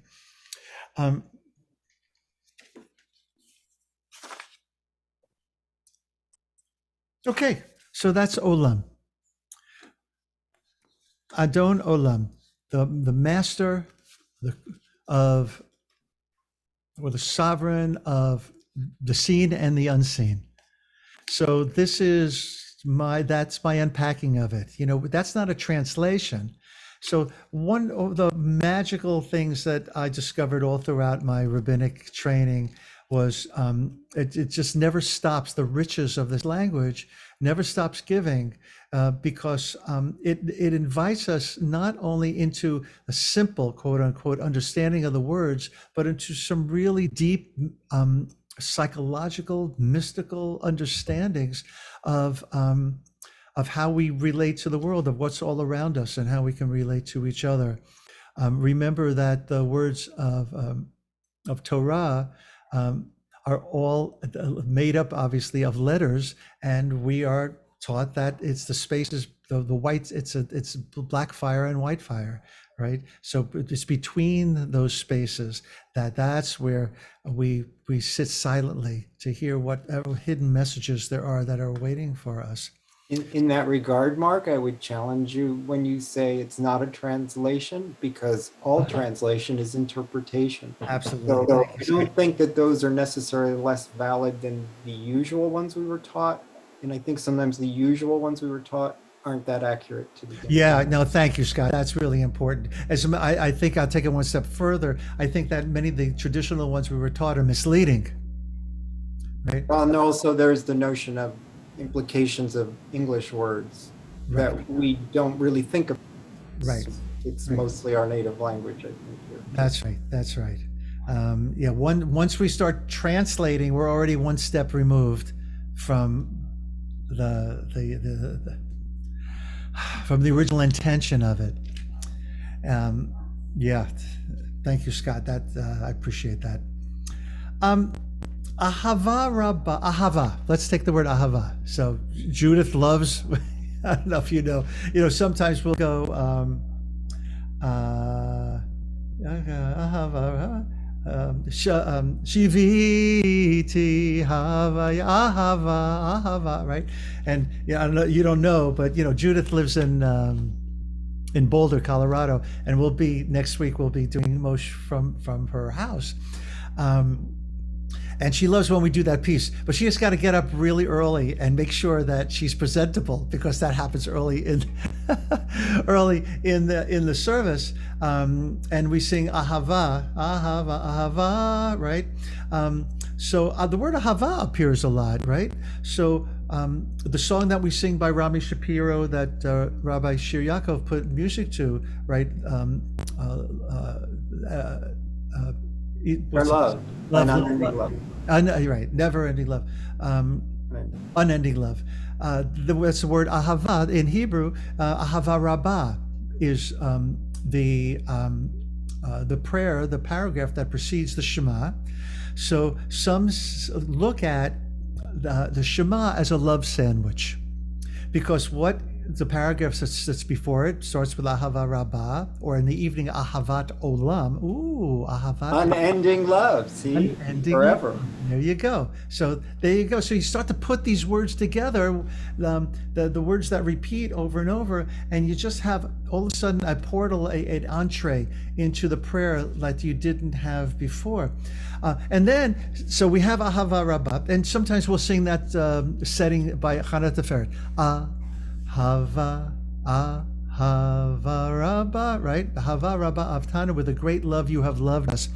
Okay, so that's Olam. Adon Olam, the master of, or the sovereign of the seen and the unseen. So this is that's my unpacking of it. That's not a translation. So one of the magical things that I discovered all throughout my rabbinic training was it just never stops. The riches of this language never stops giving, because it invites us not only into a simple quote unquote understanding of the words, but into some really deep psychological, mystical understandings of how we relate to the world, of what's all around us, and how we can relate to each other. Remember that the words of Torah are all made up, obviously, of letters, and we are taught that it's the spaces, the whites, it's black fire and white fire, right? So it's between those spaces that's where we sit silently to hear whatever hidden messages there are that are waiting for us. In that regard, Mark, I would challenge you when you say it's not a translation, because all translation is interpretation. Absolutely. So I don't think that those are necessarily less valid than the usual ones we were taught. And I think sometimes the usual ones we were taught aren't that accurate to the Yeah, no, thank you, Scott. That's really important. I think I'll take it one step further. I think that many of the traditional ones we were taught are misleading, right? And also there's the notion of implications of English words that we don't really think of. Right. It's mostly our native language, I think. Here. That's right. That's right. Yeah. Once we start translating, we're already one step removed from from the original intention of it. Yeah. Thank you, Scott. That I appreciate that. Ahava Rabbah, ahava. Let's take the word ahava. So Judith loves, I don't know if you know, sometimes we'll go, ahava, shiviti, hava, ahava, right? And I don't know, you don't know, but Judith lives in Boulder, Colorado, and next week we'll be doing Moshe from her house. And she loves when we do that piece, but she just got to get up really early and make sure that she's presentable, because that happens early in the service. And we sing ahava, ahava, ahava, right? So the word ahava appears a lot, right? So the song that we sing by Rami Shapiro that Rabbi Shir Yaakov put music to, right? Love. Right, never-ending love, unending love. That's the word ahava in Hebrew. Ahava rabbah is the prayer, the paragraph that precedes the Shema. So some look at the Shema as a love sandwich, because what the paragraph that's before it starts with ahava rabbah, or in the evening ahavat olam. Ooh, ahavat. Unending love. See, unending forever. Love. There you go. So there you go. So you start to put these words together, the words that repeat over and over, and you just have all of a sudden a portal, an entree into the prayer that you didn't have before. And then, so we have ahava rabbah, and sometimes we'll sing that setting by Chana Teferet. Hava, ahava rabbah, right? Hava rabbah avtana, with a great love you have loved us.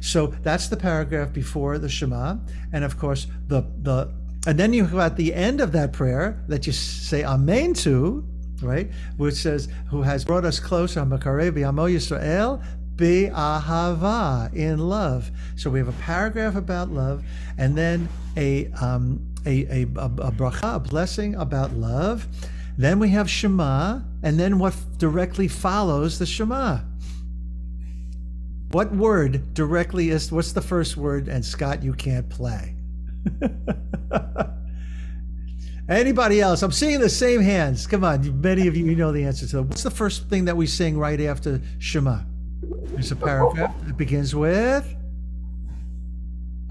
So that's the paragraph before the Shema, and of course and then you have at the end of that prayer that you say Amen to, right? Which says, "Who has brought us closer, Makareh b'Amo Yisrael b'ahava, in love." So we have a paragraph about love, and then a bracha, a blessing about love. Then we have Shema, and then what directly follows the Shema? What word directly what's the first word? And Scott, you can't play. Anybody else? I'm seeing the same hands. Come on, many of you know the answer to that. What's the first thing that we sing right after Shema? There's a paragraph that begins with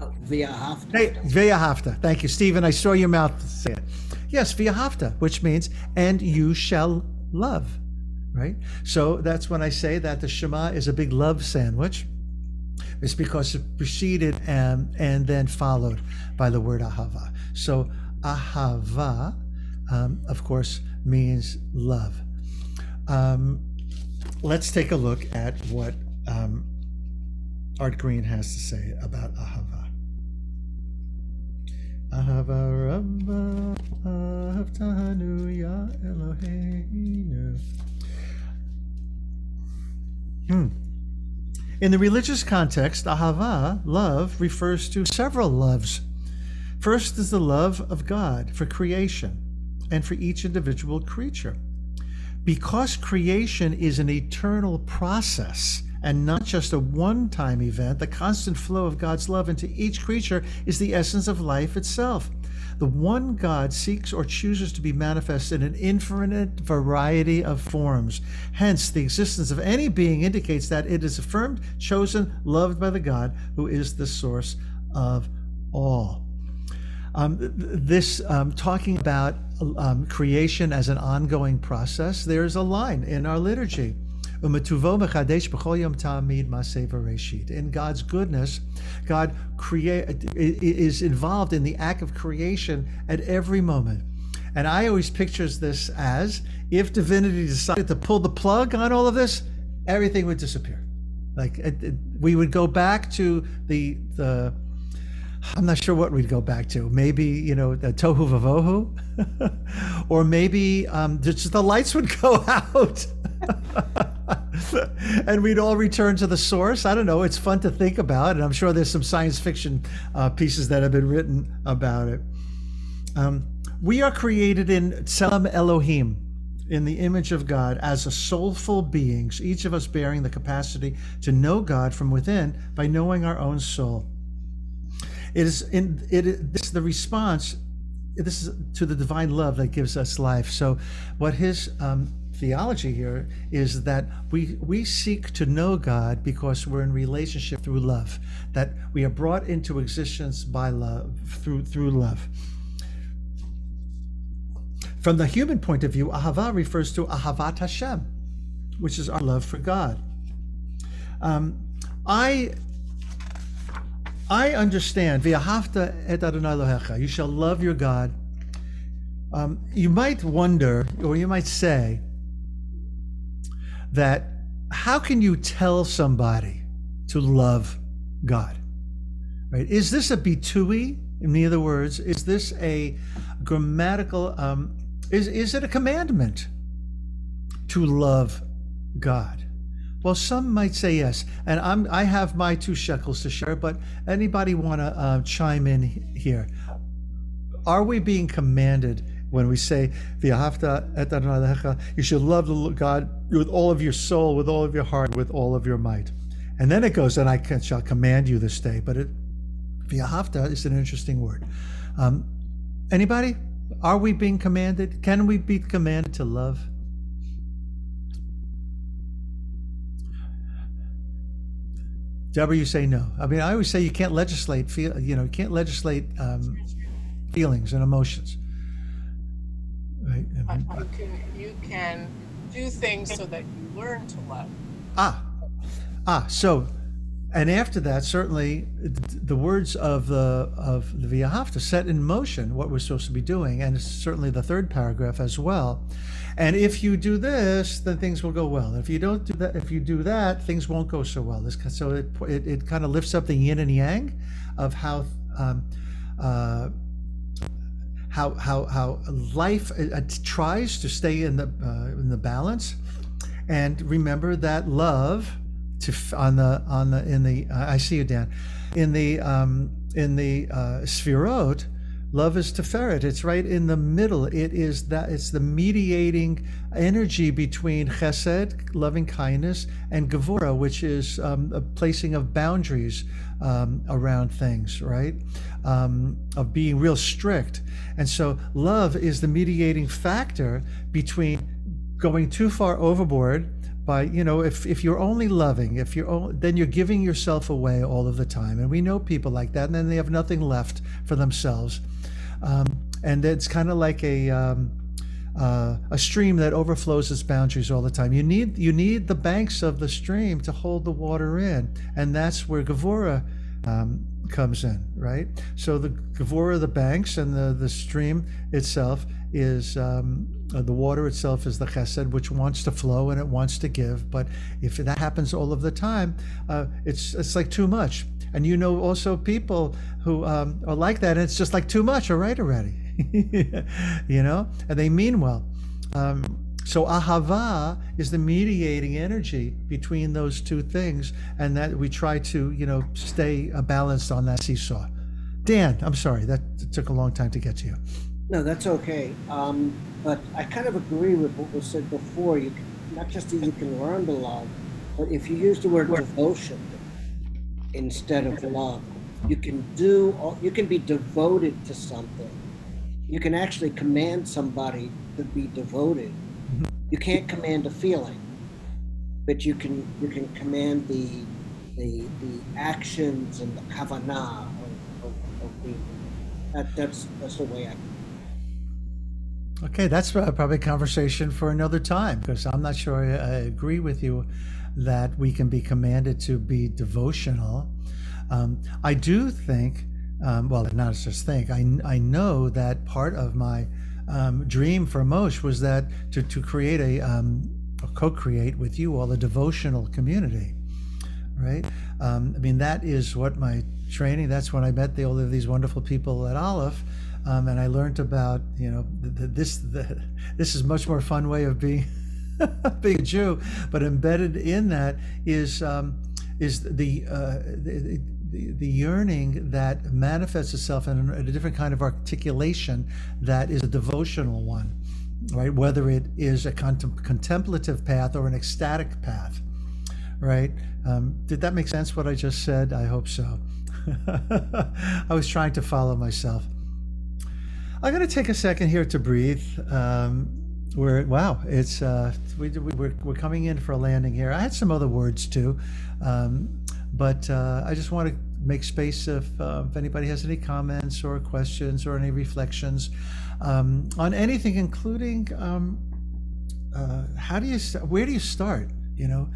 V'ahavta. Hey, V'ahavta. Thank you, Stephen. I saw your mouth say it. Yes, V'ahavta, which means, and you shall love, right? So that's when I say that the Shema is a big love sandwich. It's because it preceded and then followed by the word ahava. So ahava, of course, means love. Let's take a look at what Art Green has to say about ahava. Ahava Rabba Ahavtanu Ya Eloheinu. In the religious context, ahava, love, refers to several loves. First is the love of God for creation and for each individual creature. Because creation is an eternal process and not just a one-time event, the constant flow of God's love into each creature is the essence of life itself. The one God seeks or chooses to be manifest in an infinite variety of forms. Hence, the existence of any being indicates that it is affirmed, chosen, loved by the God who is the source of all. Talking about creation as an ongoing process, there's a line in our liturgy. In God's goodness, God is involved in the act of creation at every moment. And I always pictures this as if divinity decided to pull the plug on all of this, everything would disappear. Like we would go back to the I'm not sure what we'd go back to. Maybe, the tohu vavohu, or maybe just the lights would go out. And we'd all return to the source. I don't know. It's fun to think about. And I'm sure there's some science fiction pieces that have been written about it. We are created in Tselem Elohim, in the image of God, as a soulful beings, each of us bearing the capacity to know God from within by knowing our own soul. This is the response. This is to the divine love that gives us life. So what his theology here is that we seek to know God because we're in relationship through love, that we are brought into existence by love, through love. From the human point of view, ahava refers to ahavat Hashem, which is our love for God. I understand, v'ahavta et Adonai Elohecha, you shall love your God. You might wonder, or you might say, that how can you tell somebody to love God? Right? Is this a bitui? In other words, is this a grammatical, is it a commandment to love God? Well, some might say yes, and I have my 2 shekels to share, but anybody want to chime in here? Are we being commanded when we say, "V'ahavta et Adonai Elohecha," you should love the God with all of your soul, with all of your heart, with all of your might? And then it goes, "And I shall command you this day." But "v'ahavta" is an interesting word. Anybody? Are we being commanded? Can we be commanded to love? Deborah, you say no. I mean, I always say you can't legislate. You can't legislate feelings and emotions. Right? You can do things so that you learn to love. So, and after that, certainly the words of the v'ahavta set in motion what we're supposed to be doing, and it's certainly the 3rd paragraph as well. And if you do this, then things will go well. If you don't do that, if you do that, things won't go so well. So it kind of lifts up the yin and yang of how life tries to stay in the balance. And remember that love I see you, Dan. In the Sfirot, love is Tiferet. It's right in the middle. It's the mediating energy between Chesed, loving kindness, and Gevurah, which is a placing of boundaries around things, right? Of being real strict. And so love is the mediating factor between going too far overboard. By, if you're only loving, then you're giving yourself away all of the time. And we know people like that, and then they have nothing left for themselves. And it's kind of like a stream that overflows its boundaries all the time. You need the banks of the stream to hold the water in, and that's where Gevurah comes in, right? So the Gevurah, the banks, and the stream itself is the water itself is the Chesed, which wants to flow and it wants to give. But if that happens all of the time, it's like too much. And you know also people who are like that, and it's just like too much, all right already. You know, and they mean well. So ahava is the mediating energy between those two things, and that we try to, you know, stay balanced on that seesaw. Dan, I'm sorry, that took a long time to get to you. No, that's okay. But I kind of agree with what was said before. You can, not just that you can learn to love, but if you use the word devotion instead of love, you can you can be devoted to something. You can actually command somebody to be devoted. You can't command a feeling, but you can command the actions and the kavanah of being. That's the way I. Okay, that's probably a conversation for another time, because I'm not sure I agree with you that we can be commanded to be devotional. I do think, well, not just think, I know that part of my dream for Moshe was that to create or co-create with you all a devotional community, right? I mean, that is what my training, that's when I met all of these wonderful people at Aleph. And I learned about, you know, this is much more fun way of being being a Jew, but embedded in that is the yearning that manifests itself in a different kind of articulation that is a devotional one, right? Whether it is a contemplative path or an ecstatic path, right? Did that make sense what I just said? I hope so. I was trying to follow myself. I'm going to take a second here to breathe. Wow, it's we're coming in for a landing here. I had some other words too, but I just want to make space if anybody has any comments or questions or any reflections on anything, including where do you start? You know,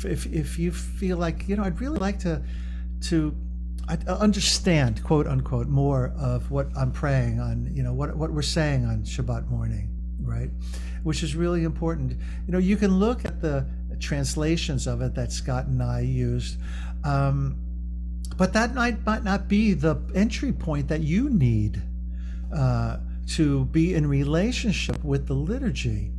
if you feel like, you know, I'd really like to understand, quote unquote, more of what I'm praying on, you know, what we're saying on Shabbat morning, right? Which is really important. You know, you can look at the translations of it that Scott and I used, but that might not be the entry point that you need to be in relationship with the liturgy,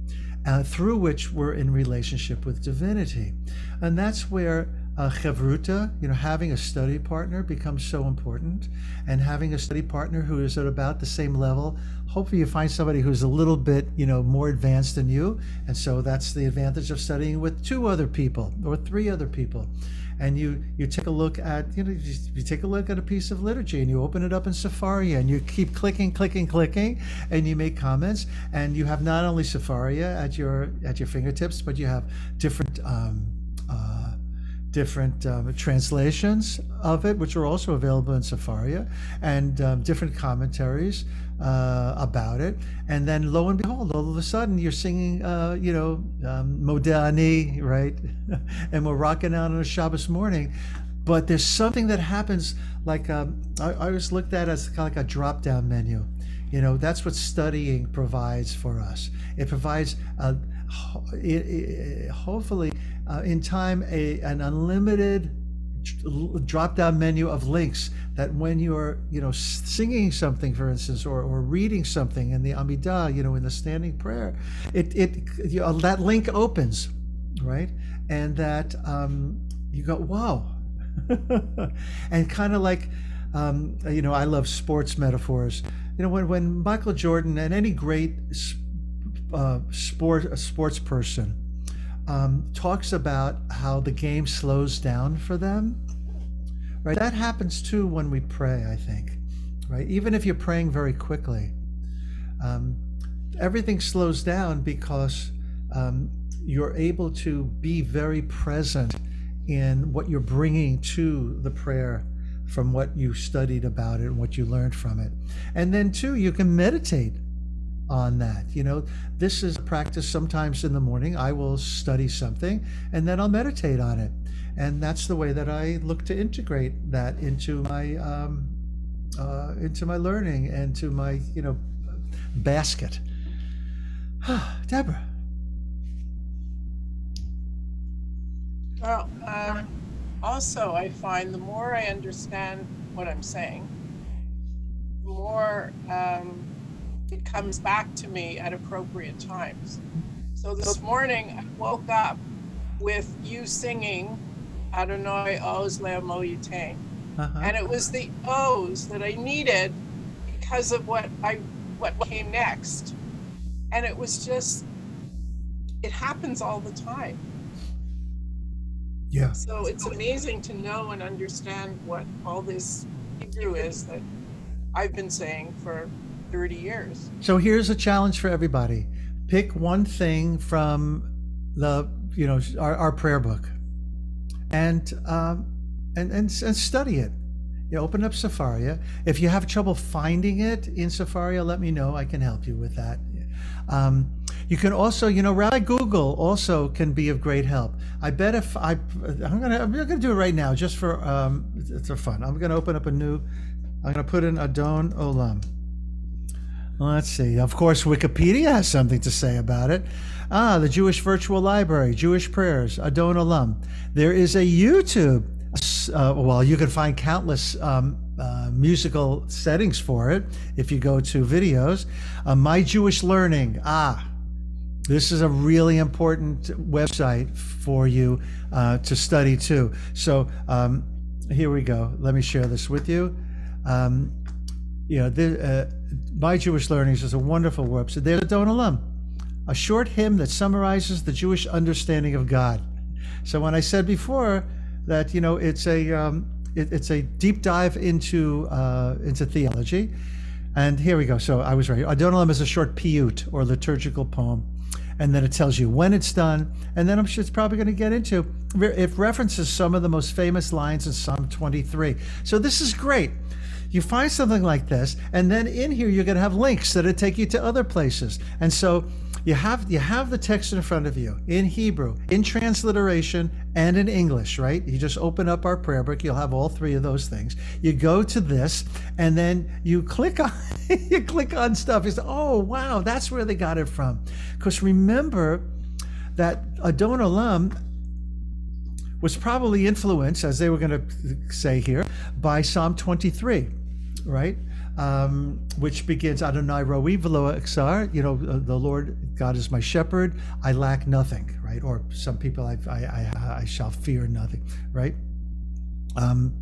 through which we're in relationship with divinity. And that's where Chavruta, you know, having a study partner becomes so important, and having a study partner who is at about the same level. Hopefully you find somebody who's a little bit, you know, more advanced than you. And so that's the advantage of studying with 2 other people or 3 other people. And you take a look at, you know, you take a look at a piece of liturgy and you open it up in Sepharia and you keep clicking, and you make comments, and you have not only Sepharia at your fingertips, but you have different translations of it, which are also available in Sepharia, and different commentaries about it. And then lo and behold, all of a sudden you're singing, you know, Modeh Ani, right? And we're rocking out on a Shabbos morning. But there's something that happens, like I always looked at as kind of like a drop-down menu. You know, that's what studying provides for us. It provides, hopefully, in time, an unlimited drop-down menu of links that when you're, you know, singing something, for instance, or reading something in the Amidah, you know, in the standing prayer, you know, that link opens, right? And that you go, wow. And kind of like, you know, I love sports metaphors. You know, when Michael Jordan and any great sports person talks about how the game slows down for them, right? That happens too when we pray, I think, right? Even if you're praying very quickly, everything slows down because you're able to be very present in what you're bringing to the prayer from what you studied about it and what you learned from it. And then too, you can meditate on that. You know, this is a practice. Sometimes in the morning I will study something and then I'll meditate on it, and that's the way that I look to integrate that into my learning and to my, you know, basket. Deborah. Well, also I find the more I understand what I'm saying, the more it comes back to me at appropriate times. So this morning I woke up with you singing Adonai Oz Le'amo Yitain. Uh-huh. And it was the O's that I needed because of what came next. And it was just, it happens all the time. Yeah. So it's amazing to know and understand what all this Hebrew is that I've been saying for 30 years. So here's a challenge for everybody. Pick one thing from the, our prayer book and study it. You open up Sepharia. If you have trouble finding it in Sepharia, let me know. I can help you with that. You can also, Rabbi Google also can be of great help. I bet if I'm gonna do it right now just for fun. I'm gonna open up I'm gonna put in Adon Olam. Let's see. Of course, Wikipedia has something to say about it. The Jewish Virtual Library, Jewish Prayers, Adon Olam. There is a YouTube. You can find countless musical settings for it if you go to videos. My Jewish Learning. This is a really important website for you to study too. So here we go. Let me share this with you. My Jewish Learnings is a wonderful website. There's Adon Olam, a short hymn that summarizes the Jewish understanding of God. So when I said before that it's a deep dive into theology, and here we go. So I was right. Adon Olam is a short piyut or liturgical poem, and then it tells you when it's done, and then I'm sure it's probably going to get into. It references some of the most famous lines in Psalm 23. So this is great. You find something like this, and then in here you're going to have links that'll take you to other places. And so you have the text in front of you in Hebrew, in transliteration, and in English, right? You just open up our prayer book. You'll have all three of those things. You go to this, and then you click on stuff. You say, oh wow, that's where they got it from. Because remember that Adon Olam was probably influenced, as they were going to say here, by Psalm 23, right? Which begins, Adonai Roi v'lo aksar, the Lord God is my shepherd, I lack nothing, right? Or some people, I shall fear nothing, right? And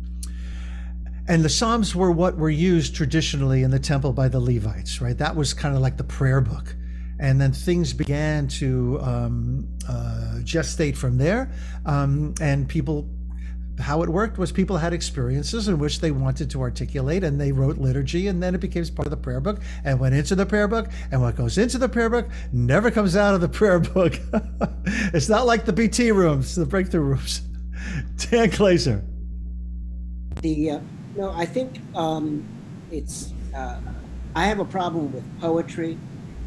the Psalms were what were used traditionally in the temple by the Levites, right? That was kind of like the prayer book. And then things began to gestate from there. And how it worked was people had experiences in which they wanted to articulate, and they wrote liturgy, and then it became part of the prayer book and went into the prayer book. And what goes into the prayer book never comes out of the prayer book. It's not like the BT rooms, the breakthrough rooms. Dan Glazer. I think it's. I have a problem with poetry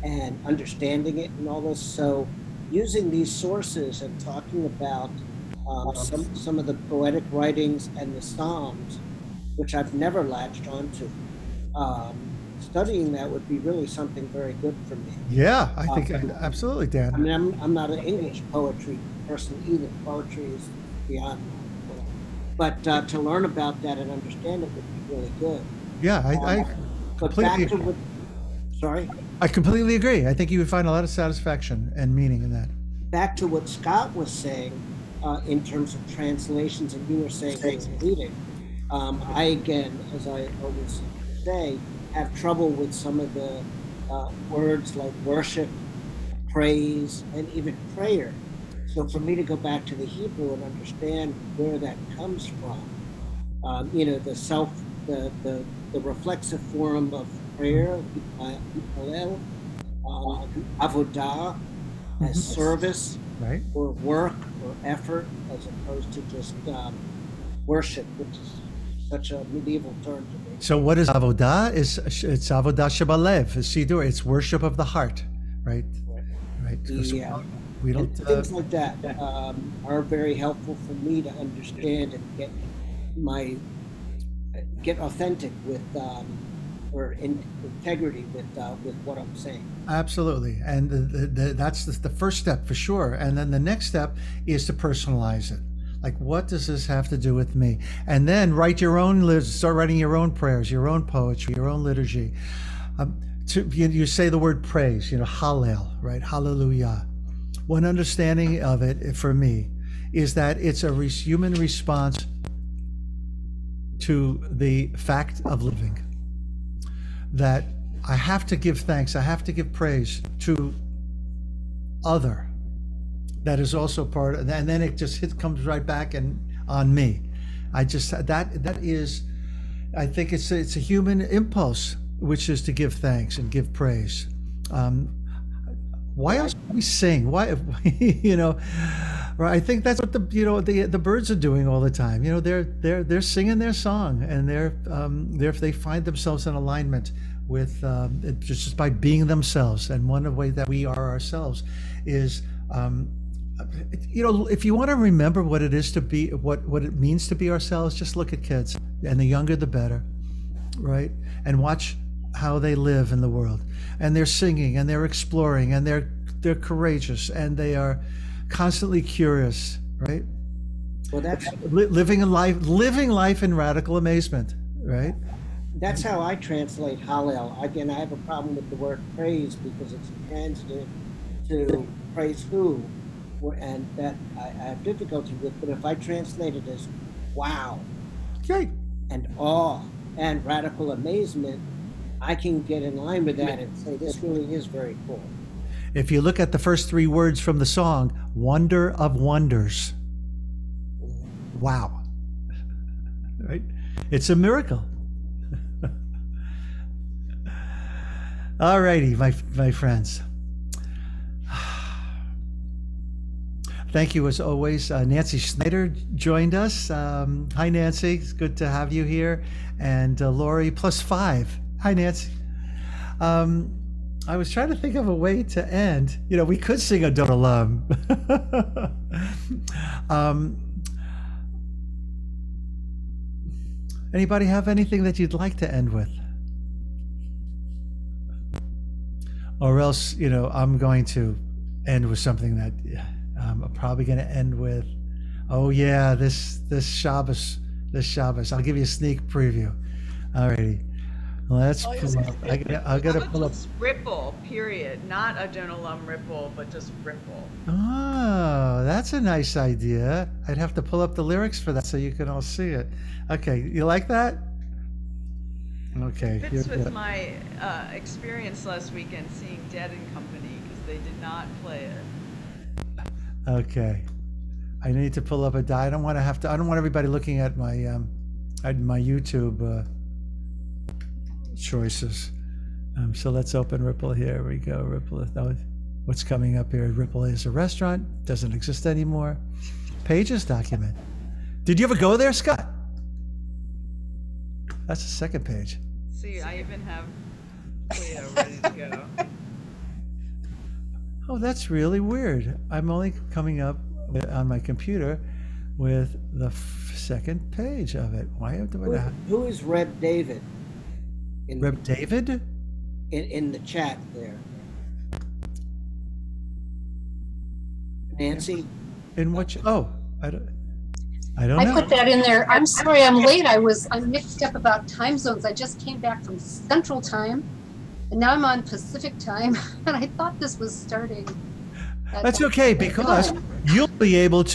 and understanding it and all this. So using these sources and talking about some of the poetic writings and the Psalms, which I've never latched onto, studying that would be really something very good for me. Yeah, I think absolutely, Dan. I mean, I'm not an English poetry person either. Poetry is beyond me. But to learn about that and understand it would be really good. Yeah, I completely agree. Sorry? I completely agree. I think you would find a lot of satisfaction and meaning in that. Back to what Scott was saying in terms of translations, and you were saying reading. I, again, as I always say, have trouble with some of the words like worship, praise, and even prayer. So for me to go back to the Hebrew and understand where that comes from, the reflexive form of prayer, avodah, as service, right, or work or effort, as opposed to just worship, which is such a medieval term to me. So what is avodah? It's avodah shebalev, it's sidur, it's worship of the heart, right? Right. Yeah. We don't And things like that are very helpful for me to understand and get authentic with or in integrity with what I'm saying. Absolutely, and that's the first step for sure. And then the next step is to personalize it. Like, what does this have to do with me? And then start writing your own prayers, your own poetry, your own liturgy. You say the word praise, Hallel, right? Hallelujah. One understanding of it for me is that it's a human response to the fact of living. That I have to give thanks, I have to give praise to other. That is also part of, and then it just comes right back and on me. I think it's a human impulse, which is to give thanks and give praise. Why else do we sing? Why, right? I think that's what the birds are doing all the time. They're singing their song, and they find themselves in alignment with just by being themselves. And one of the ways that we are ourselves is, if you want to remember what it is to be, what it means to be ourselves, just look at kids, and the younger the better, right? And watch how they live in the world, and they're singing, and they're exploring, and they're courageous, and they are constantly curious, right? Well, that's living life in radical amazement, right? that's how I translate Hallel. Again, I have a problem with the word praise because it's transitive to praise who, and that I have difficulty with. But if I translate it as wow, Okay. and awe and radical amazement, I can get in line with that and say this really is very cool. If you look at the first three words from the song, wonder of wonders. Wow. Right? It's a miracle. All righty, my friends. Thank you as always. Nancy Schneider joined us. Hi, Nancy. It's good to have you here. And Lori +5. Hi, Nancy. I was trying to think of a way to end. We could sing a Dodolam. Anybody have anything that you'd like to end with? Or else, I'm going to end with something that I'm probably going to end with. Oh yeah, this Shabbos. I'll give you a sneak preview. Alrighty. Let's pull up. I gotta pull up. Ripple, period. Not a Dodolam ripple, but just ripple. Oh, that's a nice idea. I'd have to pull up the lyrics for that so you can all see it. Okay, you like that? Okay. Fits with my experience last weekend seeing Dead and Company because they did not play it. Okay. I need to pull up I don't want everybody looking at my YouTube choices. So let's open Ripple. Here we go. Ripple. What's coming up here? Ripple is a restaurant. Doesn't exist anymore. Pages document. Did you ever go there, Scott? That's the second page. See, I even have Cleo ready to go. Oh, that's really weird. I'm only coming up on my computer with the second page of it. Why do I not? Who is Reb David? Reb David? In the chat there. Nancy? In what? I don't know. I put that in there. I'm sorry I'm late. I'm mixed up about time zones. I just came back from Central Time, and now I'm on Pacific Time, and I thought this was starting. That's okay, because you'll be able to